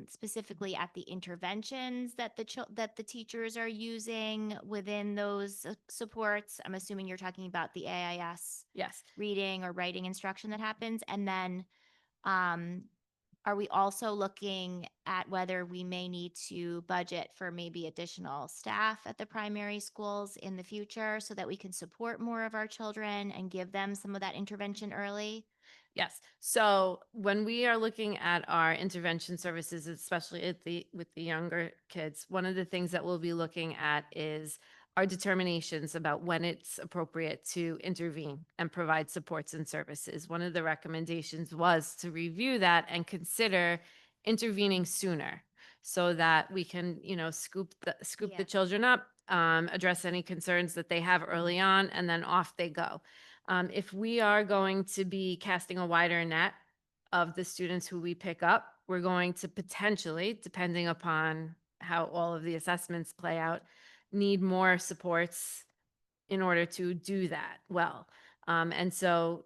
specifically at the interventions that the teachers are using within those supports? I'm assuming you're talking about the AIS Yes. reading or writing instruction that happens, and then are we also looking at whether we may need to budget for maybe additional staff at the primary schools in the future so that we can support more of our children and give them some of that intervention early? Yes. So when we are looking at our intervention services, especially with the younger kids, one of the things that we'll be looking at is our determinations about when it's appropriate to intervene and provide supports and services. One of the recommendations was to review that and consider intervening sooner, so that we can, scoop the Yeah. children up, address any concerns that they have early on, and then off they go. If we are going to be casting a wider net of the students who we pick up, we're going to potentially, depending upon how all of the assessments play out, need more supports in order to do that well. And so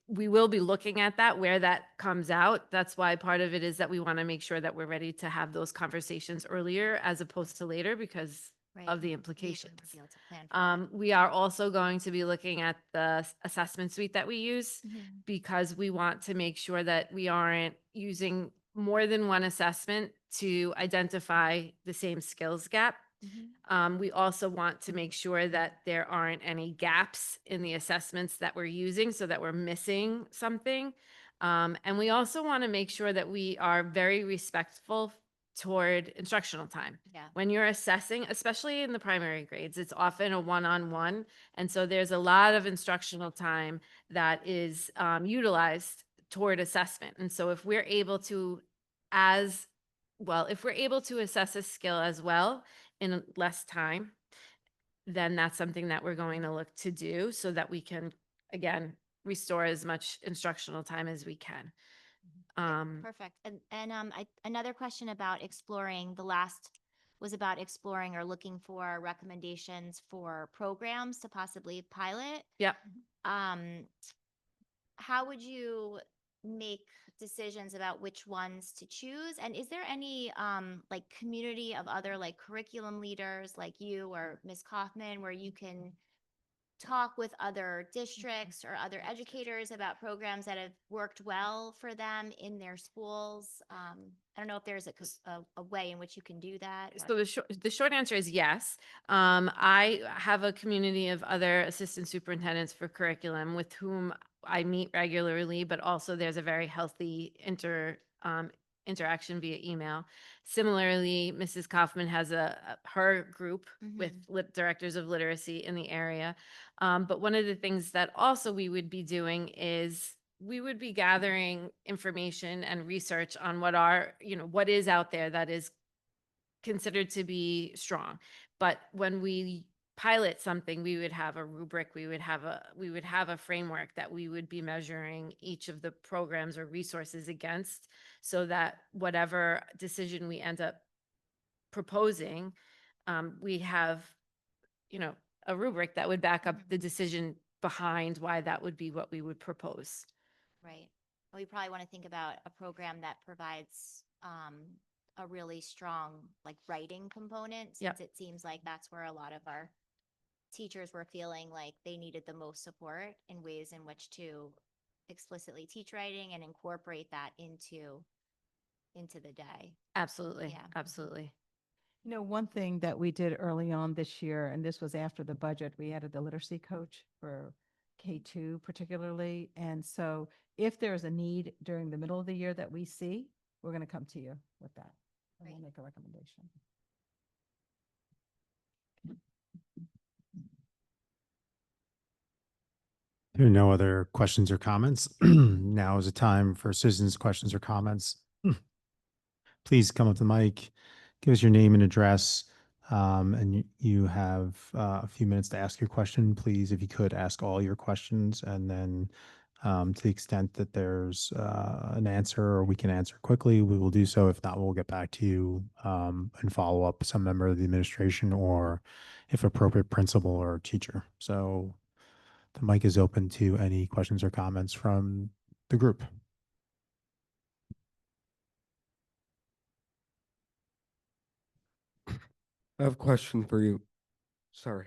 we will be looking at that, where that comes out. That's why part of it is that we want to make sure that we're ready to have those conversations earlier as opposed to later, because Right. of the We implications. need to be able to plan for that. We are also going to be looking at the assessment suite that we use, Mhm. because we want to make sure that we aren't using more than one assessment to identify the same skills gap. Mhm. We also want to make sure that there aren't any gaps in the assessments that we're using, so that we're missing something. And we also want to make sure that we are very respectful toward instructional time. Yeah. When you're assessing, especially in the primary grades, it's often a one-on-one. And so there's a lot of instructional time that is utilized toward assessment. And so if we're able to, if we're able to assess a skill as well in less time, then that's something that we're going to look to do, so that we can, again, restore as much instructional time as we can. Perfect. And another question about exploring, the last was about exploring or looking for recommendations for programs to possibly pilot. Yep. how would you make decisions about which ones to choose? And is there any like community of other like curriculum leaders like you or Ms. Kaufman where you can talk with other districts or other educators about programs that have worked well for them in their schools? I don't know if there's a way in which you can do that. So the short answer is yes. I have a community of other assistant superintendents for curriculum with whom I meet regularly, but also there's a very healthy interaction via email. Similarly, Mrs. Kaufman has her group with directors of literacy in the area. But one of the things that also we would be doing is we would be gathering information and research on what is out there that is considered to be strong. But when we pilot something, we would have a rubric, we would have a framework that we would be measuring each of the programs or resources against, so that whatever decision we end up proposing, we have, a rubric that would back up the decision behind why that would be what we would propose. Right. We probably want to think about a program that provides a really strong like writing component, Yep. since it seems like that's where a lot of our teachers were feeling like they needed the most support in ways in which to explicitly teach writing and incorporate that into the day. Absolutely, Yeah. absolutely. You know, one thing that we did early on this year, and this was after the budget, we added the literacy coach for K2 particularly. And so if there's a need during the middle of the year that we see, we're going to come to you with that. And we'll Right. make a recommendation. There are no other questions or comments. Now is the time for citizens' questions or comments. Please come up to the mic, give us your name and address, and you have a few minutes to ask your question. Please, if you could, ask all your questions, and then to the extent that there's an answer or we can answer quickly, we will do so. If not, we'll get back to you and follow up with some member of the administration or, if appropriate, principal or teacher. So the mic is open to any questions or comments from the group. I have a question for you. Sorry.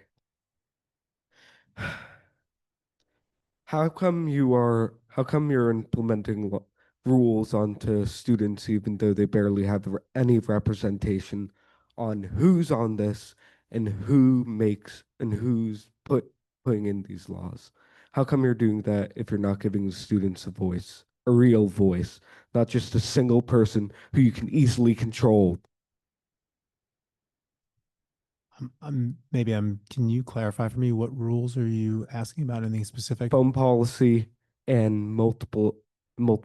How come you're implementing rules onto students even though they barely have any representation on who's on this and who's putting in these laws? How come you're doing that if you're not giving the students a real voice, not just a single person who you can easily control? Can you clarify for me what rules are you asking about? Anything specific? Phone policy and multiple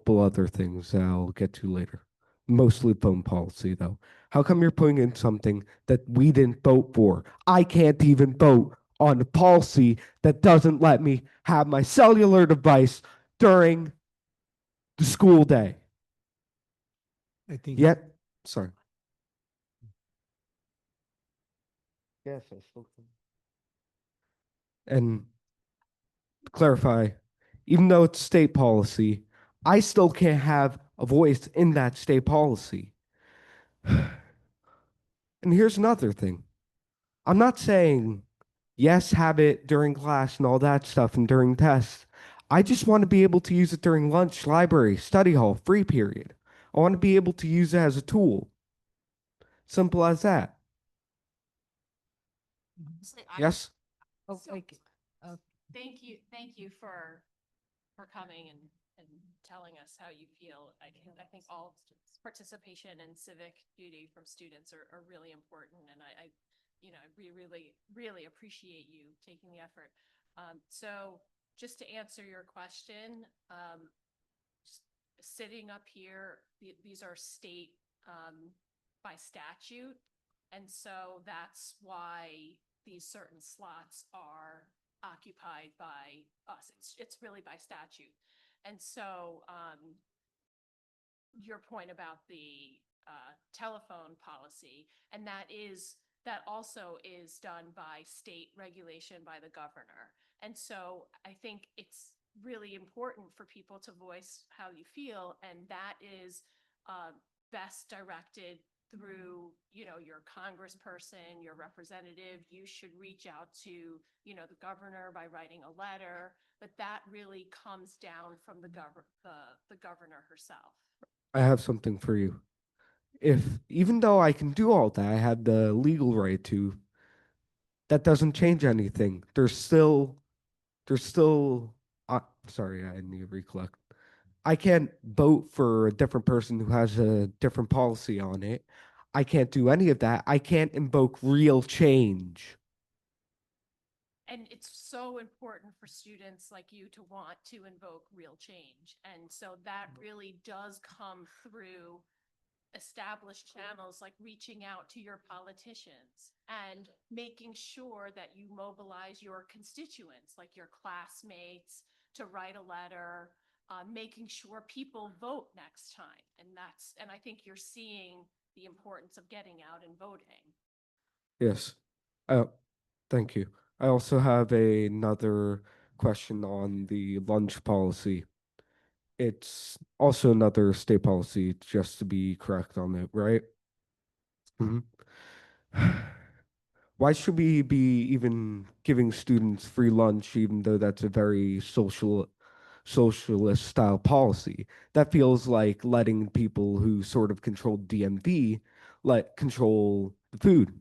other things that I'll get to later. Mostly phone policy though. How come you're putting in something that we didn't vote for? I can't even vote on a policy that doesn't let me have my cellular device during the school day. I think Yet, sorry. Yes, I spoke to him. And to clarify, even though it's state policy, I still can't have a voice in that state policy. And here's another thing. I'm not saying, yes, have it during class and all that stuff and during tests. I just want to be able to use it during lunch, library, study hall, free period. I want to be able to use it as a tool. Simple as that. Yes? Oh, So- like, Thank you for coming and telling us how you feel. I think all participation and civic duty from students are really important, and we really appreciate you taking the effort. So just to answer your question, sitting up here, these are state by statute, and so that's why these certain slots are occupied by us. It's really by statute. And so your point about the telephone policy, and that also is done by state regulation by the governor. And so I think it's really important for people to voice how you feel, and that is best directed through, you know, your congressperson, your representative. You should reach out to, you know, the governor by writing a letter, but that really comes down from the governor herself. I have something for you. If even though I can do all that, I have the legal right to, that doesn't change anything. There's still sorry, I need to recollect. I can't vote for a different person who has a different policy on it. I can't do any of that. I can't invoke real change. And it's so important for students like you to want to invoke real change. And so that really does come through established channels like reaching out to your politicians and making sure that you mobilize your constituents, like your classmates, to write a letter, making sure people vote next time. And I think you're seeing the importance of getting out and voting. Yes. Thank you. I also have another question on the lunch policy. It's also another state policy, just to be correct on it, right? Mhm. Why should we be even giving students free lunch, even though that's a very socialist style policy? That feels like letting people who sort of control DMV control the food.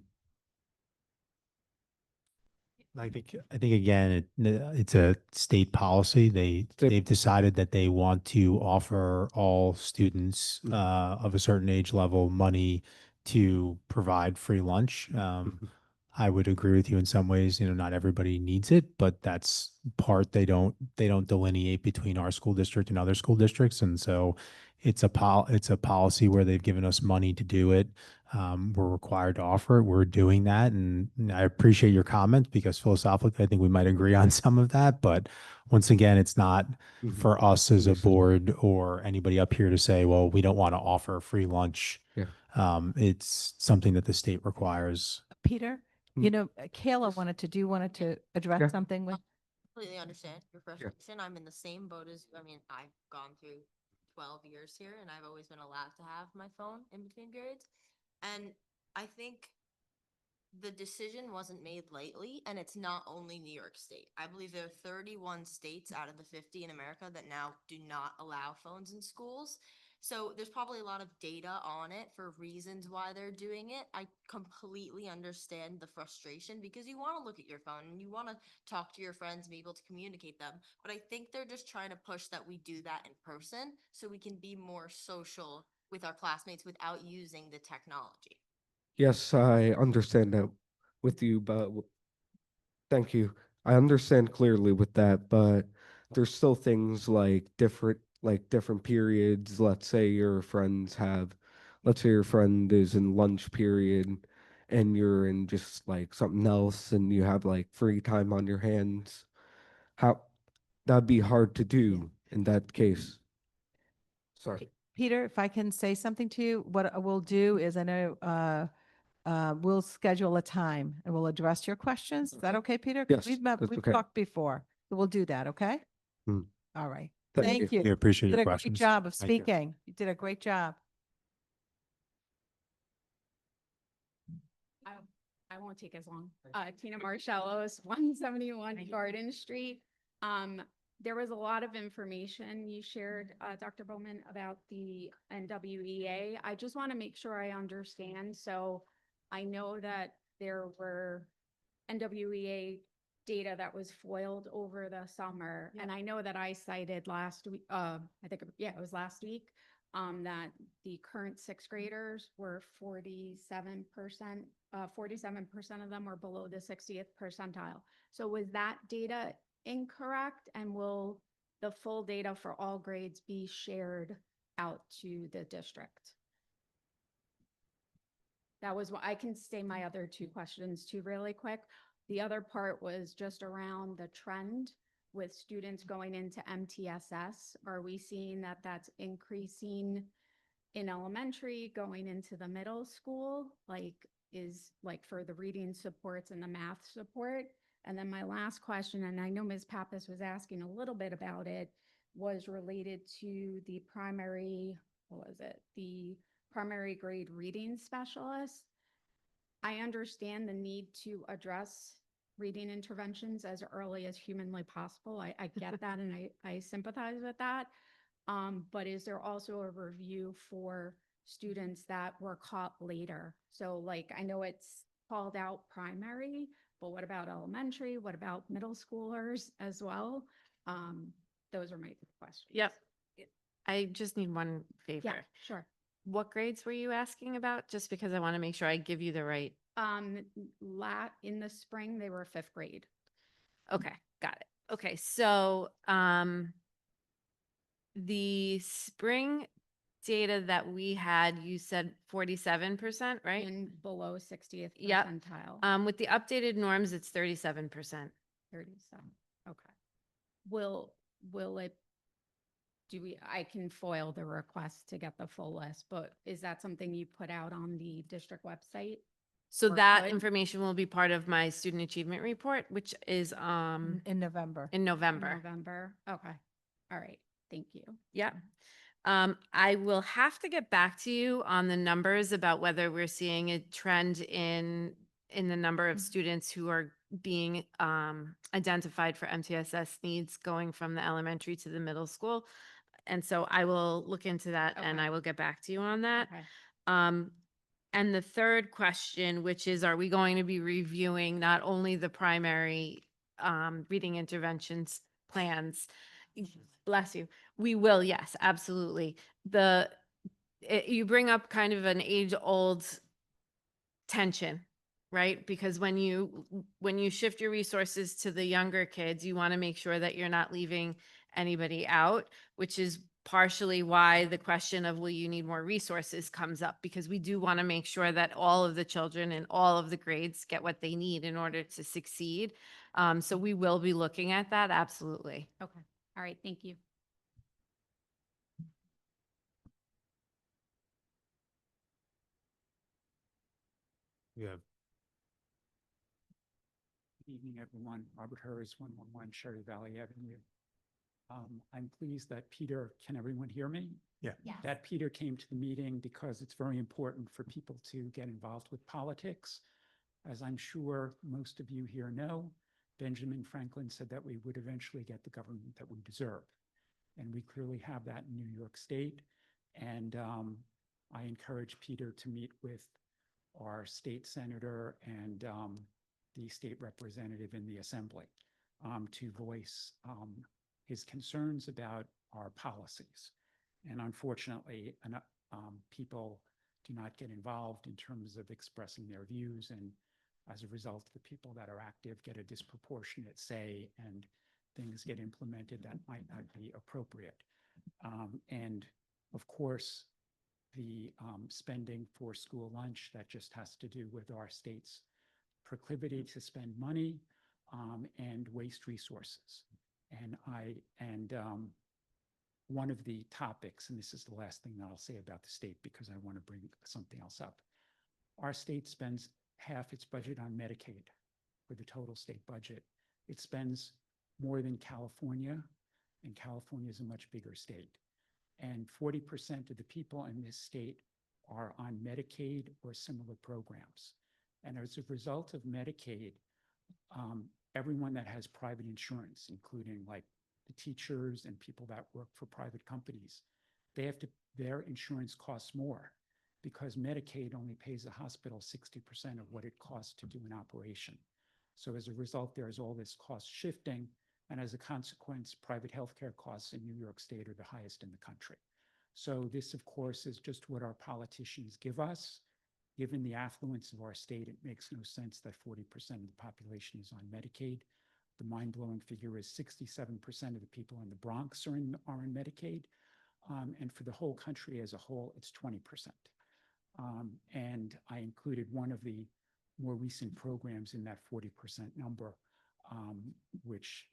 I think again, it's a state policy. They've decided that they want to offer all students of a certain age level money to provide free lunch. I would agree with you in some ways, not everybody needs it, but that's part they don't delineate between our school district and other school districts. And so it's a policy where they've given us money to do it. We're required to offer it. We're doing that. And I appreciate your comment because philosophically, I think we might agree on some of that. But once again, it's not for us as a Understood. board or anybody up here to say, well, we don't want to offer free lunch. Yeah. It's something that the state requires. Peter, Mm. Kayla wanted to address Yeah. something with. Completely understand your frustration. I'm in the same boat as, I've gone through 12 years here and I've always been allowed to have my phone in between periods. And I think the decision wasn't made lightly, and it's not only New York State. I believe there are 31 states out of the 50 in America that now do not allow phones in schools. So there's probably a lot of data on it for reasons why they're doing it. I completely understand the frustration because you want to look at your phone and you want to talk to your friends and be able to communicate them. But I think they're just trying to push that we do that in person so we can be more social with our classmates without using the technology. Yes, I understand that with you, but thank you. I understand clearly with that, but there's still things like different periods. Let's say let's say your friend is in lunch period and you're in just like something else and you have like free time on your hands. How that'd be hard to do in that case. Sorry. Peter, if I can say something to you, what I will do is I know we'll schedule a time and we'll address your questions. Is that okay, Peter? 'Cause Yes, that's we've okay. talked before. So we'll do that, okay? Hmm. All right. Thank Thank you. you. We appreciate You your did a great questions. job of Thank you. speaking. You did a great job. I won't take as long. Tina Marcellos, 171 Garden Street. There was a lot of information you shared, Dr. Bowman, about the NWEA. I just want to make sure I understand. So I know that there were NWEA data that was foiled over the summer. And I know that I cited last week, it was last week, that the current sixth graders were 47%, 47% of them were below the 60th percentile. So was that data incorrect? And will the full data for all grades be shared out to the district? That was what I can say my other two questions too really quick. The other part was just around the trend with students going into MTSS. Are we seeing that that's increasing in elementary going into the middle school? Like for the reading supports and the math support? And then my last question, and I know Ms. Pappas was asking a little bit about it, was related to the primary, what was it? The primary grade reading specialist. I understand the need to address reading interventions as early as humanly possible. I get that and I sympathize with that. But is there also a review for students that were caught later? So like, I know it's called out primary, but what about elementary? What about middle schoolers as well? Those are my questions. Yep. I just need one favor. Yeah, sure. What grades were you asking about? Just because I want to make sure I give you the right. In the spring, they were fifth grade. Okay, got it. Okay, so the spring data that we had, you said 47%, right? And below 60th Yep. percentile. With the updated norms, it's 37%. 37. Okay. Will it, I can foil the request to get the full list, but is that something you put out on the district website? So Or that could? information will be part of my student achievement report, which is In November. in November. November. Okay. All right. Thank you. Yeah. I will have to get back to you on the numbers about whether we're seeing a trend in the number of students who are being identified for MTSS needs going from the elementary to the middle school. And so I will look into that and Okay. I will get back to you on that. Okay. And the third question, which is, are we going to be reviewing not only the primary reading interventions plans? Bless you. We will, yes, absolutely. You bring up kind of an age-old tension, right? Because when you shift your resources to the younger kids, you want to make sure that you're not leaving anybody out, which is partially why the question of will you need more resources comes up, because we do want to make sure that all of the children in all of the grades get what they need in order to succeed. So we will be looking at that, absolutely. Okay. All right. Thank you. You have Good evening, everyone. Robert Hers, 111 Cherry Valley Avenue. I'm pleased that Peter, can everyone hear me? Yeah. Yes. That Peter came to the meeting because it's very important for people to get involved with politics. As I'm sure most of you here know, Benjamin Franklin said that we would eventually get the government that we deserve. And we clearly have that in New York State. And I encourage Peter to meet with our state senator and the state representative in the assembly to voice his concerns about our policies. And unfortunately, people do not get involved in terms of expressing their views. And as a result, the people that are active get a disproportionate say and things get implemented that might not be appropriate. And of course, the spending for school lunch, that just has to do with our state's proclivity to spend money and waste resources. And one of the topics, and this is the last thing that I'll say about the state because I want to bring something else up. Our state spends half its budget on Medicaid for the total state budget. It spends more than California, and California is a much bigger state. And 40% of the people in this state are on Medicaid or similar programs. And as a result of Medicaid, everyone that has private insurance, including like the teachers and people that work for private companies, their insurance costs more because Medicaid only pays the hospital 60% of what it costs to do an operation. So as a result, there's all this cost shifting. And as a consequence, private healthcare costs in New York State are the highest in the country. So this, of course, is just what our politicians give us. Given the affluence of our state, it makes no sense that 40% of the population is on Medicaid. The mind-blowing figure is 67% of the people in the Bronx are in Medicaid. And for the whole country as a whole, it's 20%. And I included one of the more recent programs in that 40% number, which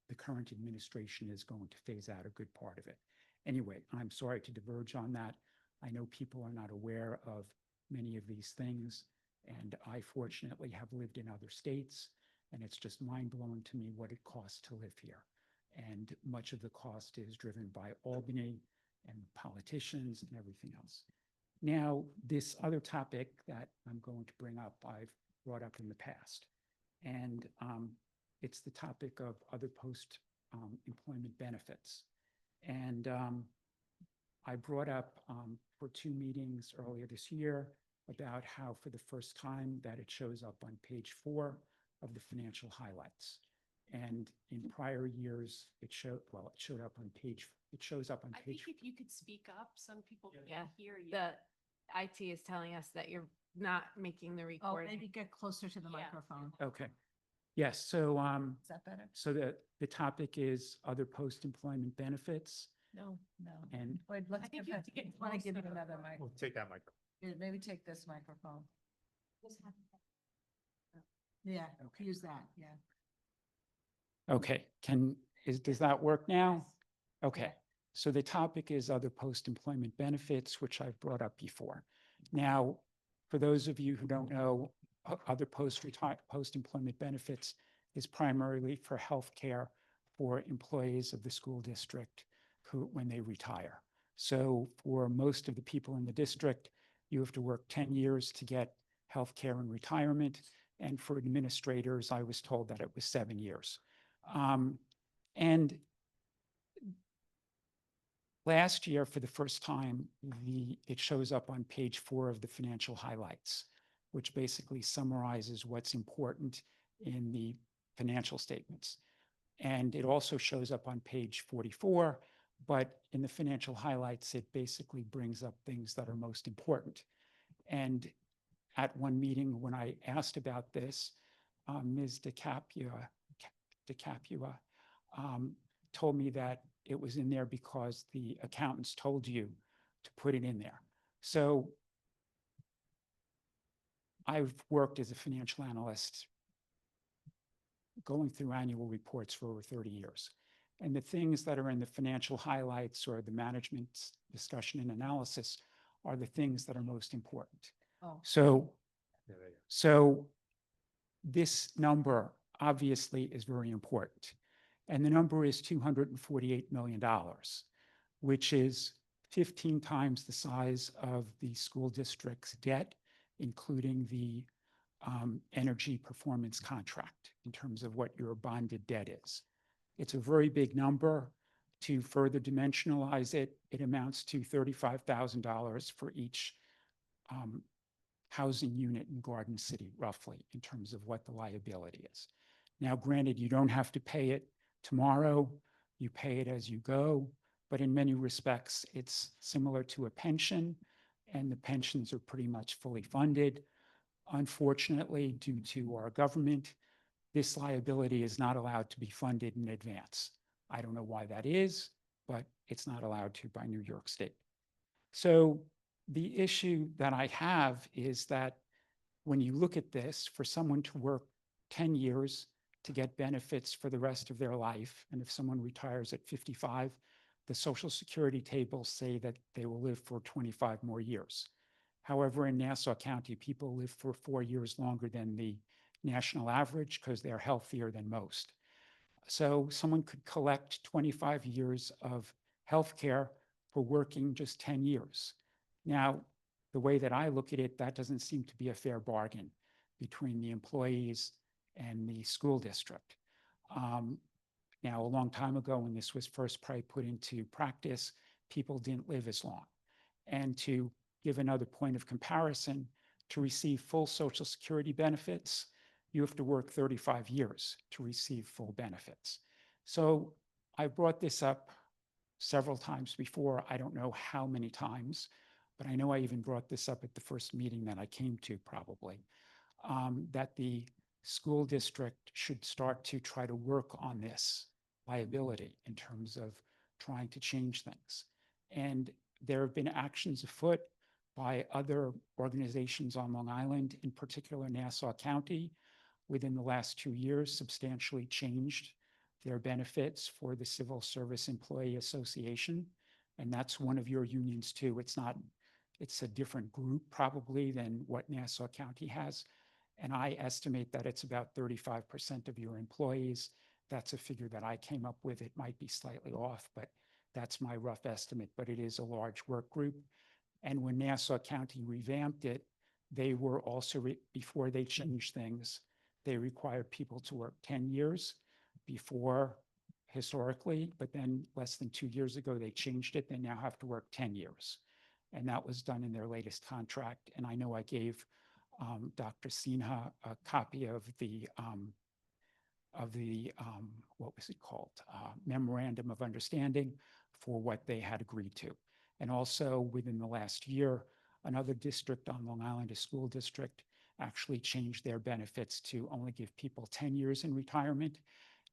the current administration is going to phase out a good part of it. Anyway, I'm sorry to diverge on that. I know people are not aware of many of these things, and I fortunately have lived in other states, And it's just mind blowing to me what it costs to live here. And much of the cost is driven by Albany and politicians and everything else. Now, this other topic that I'm going to bring up, I've brought up in the past. And it's the topic of other post-employment benefits. And I brought up for 2 meetings earlier this year about how for the first time that it shows up on page 4 of the financial highlights. And in prior years, it showed up on page, it shows up on I think page. if you could speak up, some people Yeah. can't hear you. The IT is telling us that you're not making the Oh, recording. maybe get closer to the Yeah. microphone. Okay. Yes, so Is that better? so the topic is other post-employment benefits. No. And Wait, let's I think give you have that, to get want to give you closer. another mic. We'll take that microphone. Yeah, maybe take this microphone. Yeah, Okay. use that, yeah. Okay, does that work now? Okay, Yeah. so the topic is other post-employment benefits, which I've brought up before. Now, for those of you who don't know, other post-employment benefits is primarily for healthcare for employees of the school district when they retire. So for most of the people in the district, you have to work 10 years to get healthcare and retirement. And for administrators, I was told that it was 7 years. And last year, for the first time, it shows up on page 4 of the financial highlights, which basically summarizes what's important in the financial statements. And it also shows up on page 44, but in the financial highlights, it basically brings up things that are most important. And at one meeting, when I asked about this, Ms. DeCapua told me that it was in there because the accountants told you to put it in there. So I've worked as a financial analyst going through annual reports for over 30 years. And the things that are in the financial highlights or the management discussion and analysis are the things that are most important. Oh. So this number obviously is very important. And the number is $248 million, which is 15 times the size of the school district's debt, including the energy performance contract in terms of what your bonded debt is. It's a very big number. To further dimensionalize it, it amounts to $35,000 for each housing unit in Garden City, roughly, in terms of what the liability is. Now, granted, you don't have to pay it tomorrow. You pay it as you go, but in many respects, it's similar to a pension, and the pensions are pretty much fully funded. Unfortunately, due to our government, this liability is not allowed to be funded in advance. I don't know why that is, but it's not allowed to by New York State. So the issue that I have is that when you look at this, for someone to work 10 years to get benefits for the rest of their life, and if someone retires at 55, the Social Security tables say that they will live for 25 more years. However, in Nassau County, people live for 4 years longer than the national average because they're healthier than most. So someone could collect 25 years of health care for working just 10 years. Now, the way that I look at it, that doesn't seem to be a fair bargain between the employees and the school district. Now, a long time ago, when this was first probably put into practice, people didn't live as long. And to give another point of comparison, to receive full Social Security benefits, you have to work 35 years to receive full benefits. So I brought this up several times before. I don't know how many times, but I know I even brought this up at the first meeting that I came to probably, that the school district should start to try to work on this liability in terms of trying to change things. And there have been actions afoot by other organizations on Long Island, in particular Nassau County, within the last 2 years substantially changed their benefits for the Civil Service Employee Association. And that's one of your unions too. It's a different group probably than what Nassau County has. And I estimate that it's about 35% of your employees. That's a figure that I came up with. It might be slightly off, but that's my rough estimate, but it is a large work group. And when Nassau County revamped it, they were also, before they changed things, they required people to work 10 years before historically, but then less than 2 years ago, they changed it. They now have to work 10 years. And that was done in their latest contract. And I know I gave Dr. Sinha a copy of the what was it called? Memorandum of Understanding for what they had agreed to. And also within the last year, another district on Long Island, a school district, actually changed their benefits to only give people 10 years in retirement.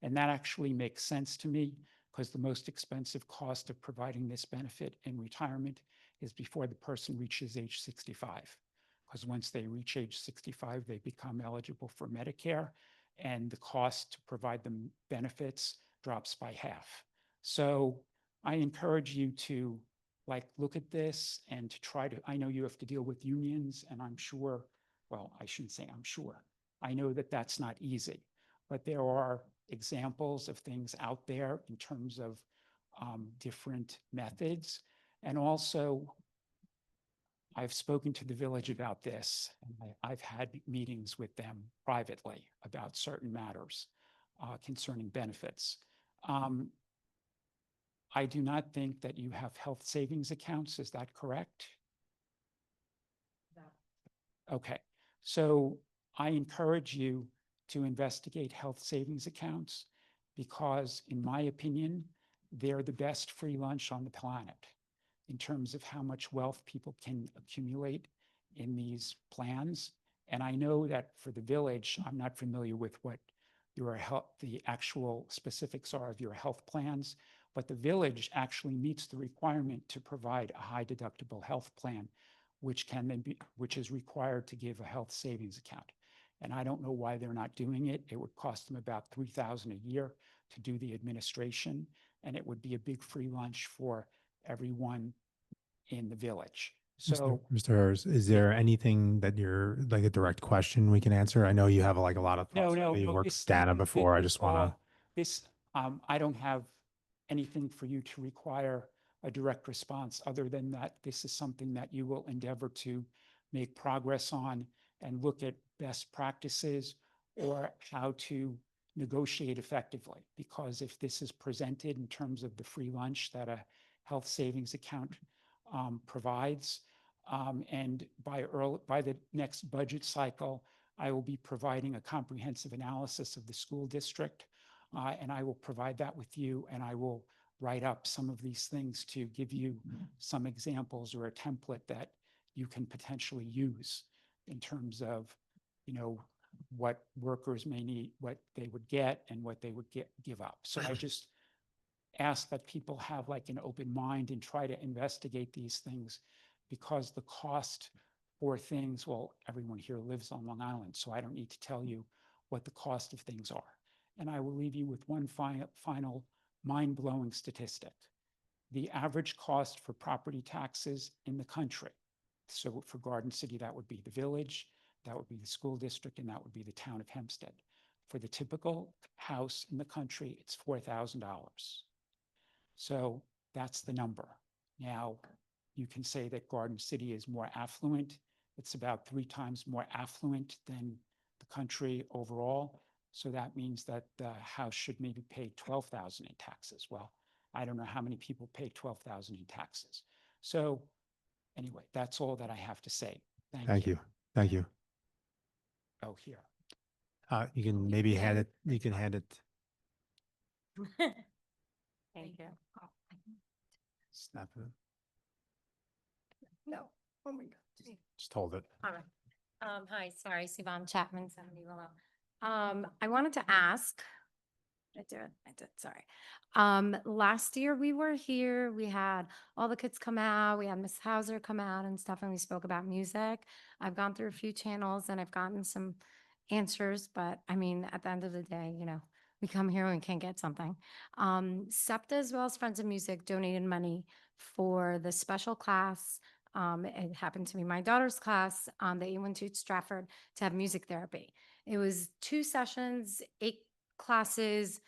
And that actually makes sense to me because the most expensive cost of providing this benefit in retirement is before the person reaches age 65. Because once they reach age 65, they become eligible for Medicare, and the cost to provide them benefits drops by half. So I encourage you to look at this and to try to, I know you have to deal with unions, and I'm sure, well, I shouldn't say I'm sure. I know that that's not easy, but there are examples of things out there in terms of different methods. And also, I've spoken to the village about this, and I've had meetings with them privately about certain matters concerning benefits. I do not think that you have health savings accounts. Is that correct? No. Okay, so I encourage you to investigate health savings accounts because, in my opinion, they're the best free lunch on the planet in terms of how much wealth people can accumulate in these plans. And I know that for the village, I'm not familiar with what the actual specifics are of your health plans, but the village actually meets the requirement to provide a high deductible health plan, which is required to give a health savings account. And I don't know why they're not doing it. It would cost them about $3,000 a year to do the administration, and it would be a big free lunch for everyone in the village. So Mr. Hers, is there anything that you're like a direct question we can answer? I know you have like a lot of thoughts. no, You worked this- with data thi- before. I this just want all- This, I don't have anything for you to require a direct response other than that this is something that you will endeavor to make progress on and look at best practices or how to negotiate effectively. Because if this is presented in terms of the free lunch that a health savings account provides, and by the next budget cycle, I will be providing a comprehensive analysis of the school district, and I will provide that with you, and I will write up some of these things to give you some examples or a template that you can potentially use in terms of, what workers may need, what they would get, and what they would give up. So I just ask that people have like an open mind and try to investigate these things, because the cost for things, well, everyone here lives on Long Island, so I don't need to tell you what the cost of things are. And I will leave you with one final mind-blowing statistic. The average cost for property taxes in the country, so for Garden City, that would be the village, that would be the school district, and that would be the town of Hempstead. For the typical house in the country, it's $4,000. So that's the number. Now, you can say that Garden City is more affluent. It's about 3 times more affluent than the country overall. So that means that the house should maybe pay $12,000 in taxes. Well, I don't know how many people pay $12,000 in taxes. So anyway, that's all that I have to say. Thank you. Thank you. Oh, here. You can maybe hand it, you can hand it. Thank you. Snap it. No. Oh my God. Just hold it. All right. Hi, sorry, Sivan Chapman, 70 Willow. I wanted to ask, I did, sorry. Last year we were here, we had all the kids come out, we had Miss Hauser come out and stuff, and we spoke about music. I've gone through a few channels and I've gotten some answers, but I mean, at the end of the day, we come here and we can't get something. SEPTA, as well as Friends of Music, donated money for the special class It happened to be my daughter's class. They went to Stratford to have music therapy. It was 2 sessions, 8 classes.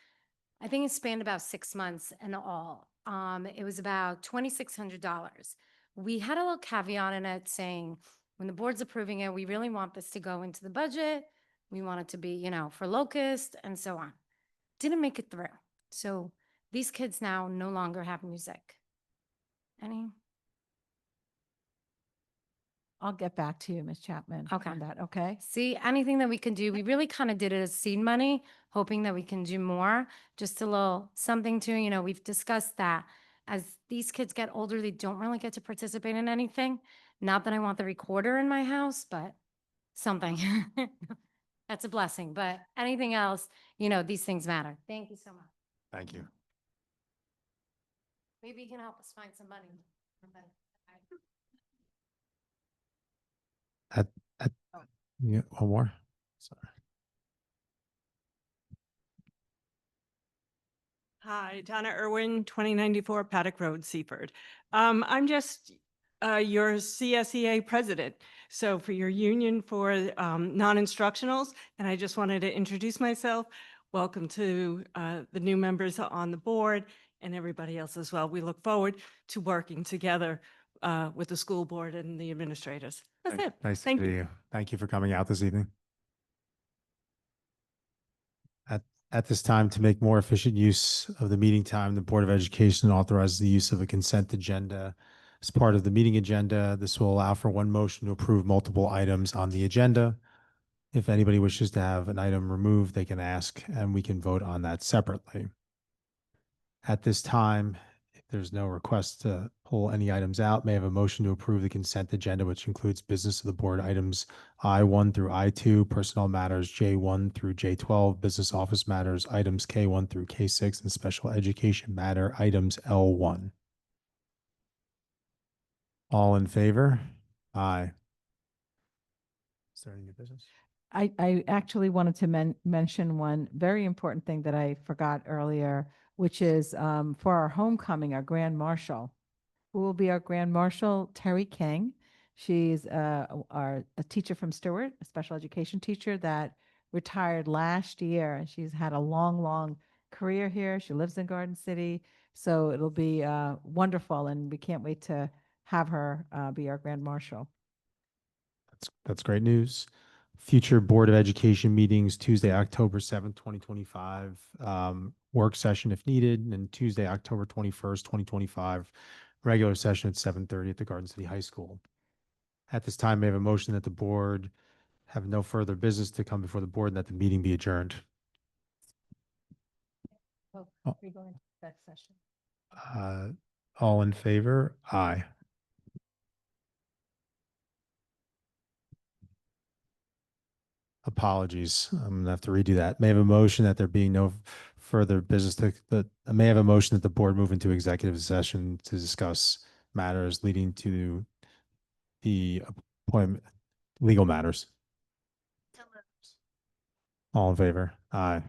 I think it spanned about 6 months in all. It was about $2,600. We had a little caveat in it saying, when the board's approving it, we really want this to go into the budget. We want it to be, for Locust and so on. Didn't make it through. So these kids now no longer have music. Any? I'll get back to you, Ms. Chapman. Okay. On that, okay? See, anything that we can do, we really kind of did it as seed money, hoping that we can do more. Just a little something to, we've discussed that as these kids get older, they don't really get to participate in anything. Not that I want the recorder in my house, but something. That's a blessing. But anything else, these things matter. Thank you so much. Thank you. Maybe you can help us find some money. Yeah, one more. Sorry. Hi, Donna Irwin, 2094 Paddock Road, Seaford. I'm just your CSEA president. So for your union for non-instructionals, and I just wanted to introduce myself. Welcome to the new members on the board and everybody else as well. We look forward to working together with the school board and the administrators. That's it. Nice to Thank see you. you. Thank you for coming out this evening. At this time, to make more efficient use of the meeting time, the Board of Education authorizes the use of a consent agenda as part of the meeting agenda. This will allow for one motion to approve multiple items on the agenda. If anybody wishes to have an item removed, they can ask and we can vote on that separately. At this time, if there's no request to pull any items out, may I have a motion to approve the consent agenda, which includes business of the board items I1 through I2, personnel matters J1 through J12, business office matters items K1 through K6, and special education matter items L1. All in favor? Aye. Is there any new business? I actually wanted to mention one very important thing that I forgot earlier, which is for our homecoming, our Grand Marshal. Who will be our Grand Marshal? Terry King. She's a teacher from Stewart, a special education teacher that retired last year. She's had a long, long career here. She lives in Garden City. So it'll be wonderful, and we can't wait to have her be our Grand Marshal. That's great news. Future Board of Education meetings, Tuesday, October 7th, 2025, work session if needed, and Tuesday, October 21st, 2025, regular session at 7:30 at the Garden City High School. At this time, may I have a motion that the board have no further business to come before the board and that the meeting be adjourned? We go into that session. All in favor? Aye. Apologies. I'm gonna have to redo that. May I have a motion that there being no further business I may have a motion that the board move into executive session to discuss matters leading to the appointment, legal matters. All in favor? Aye.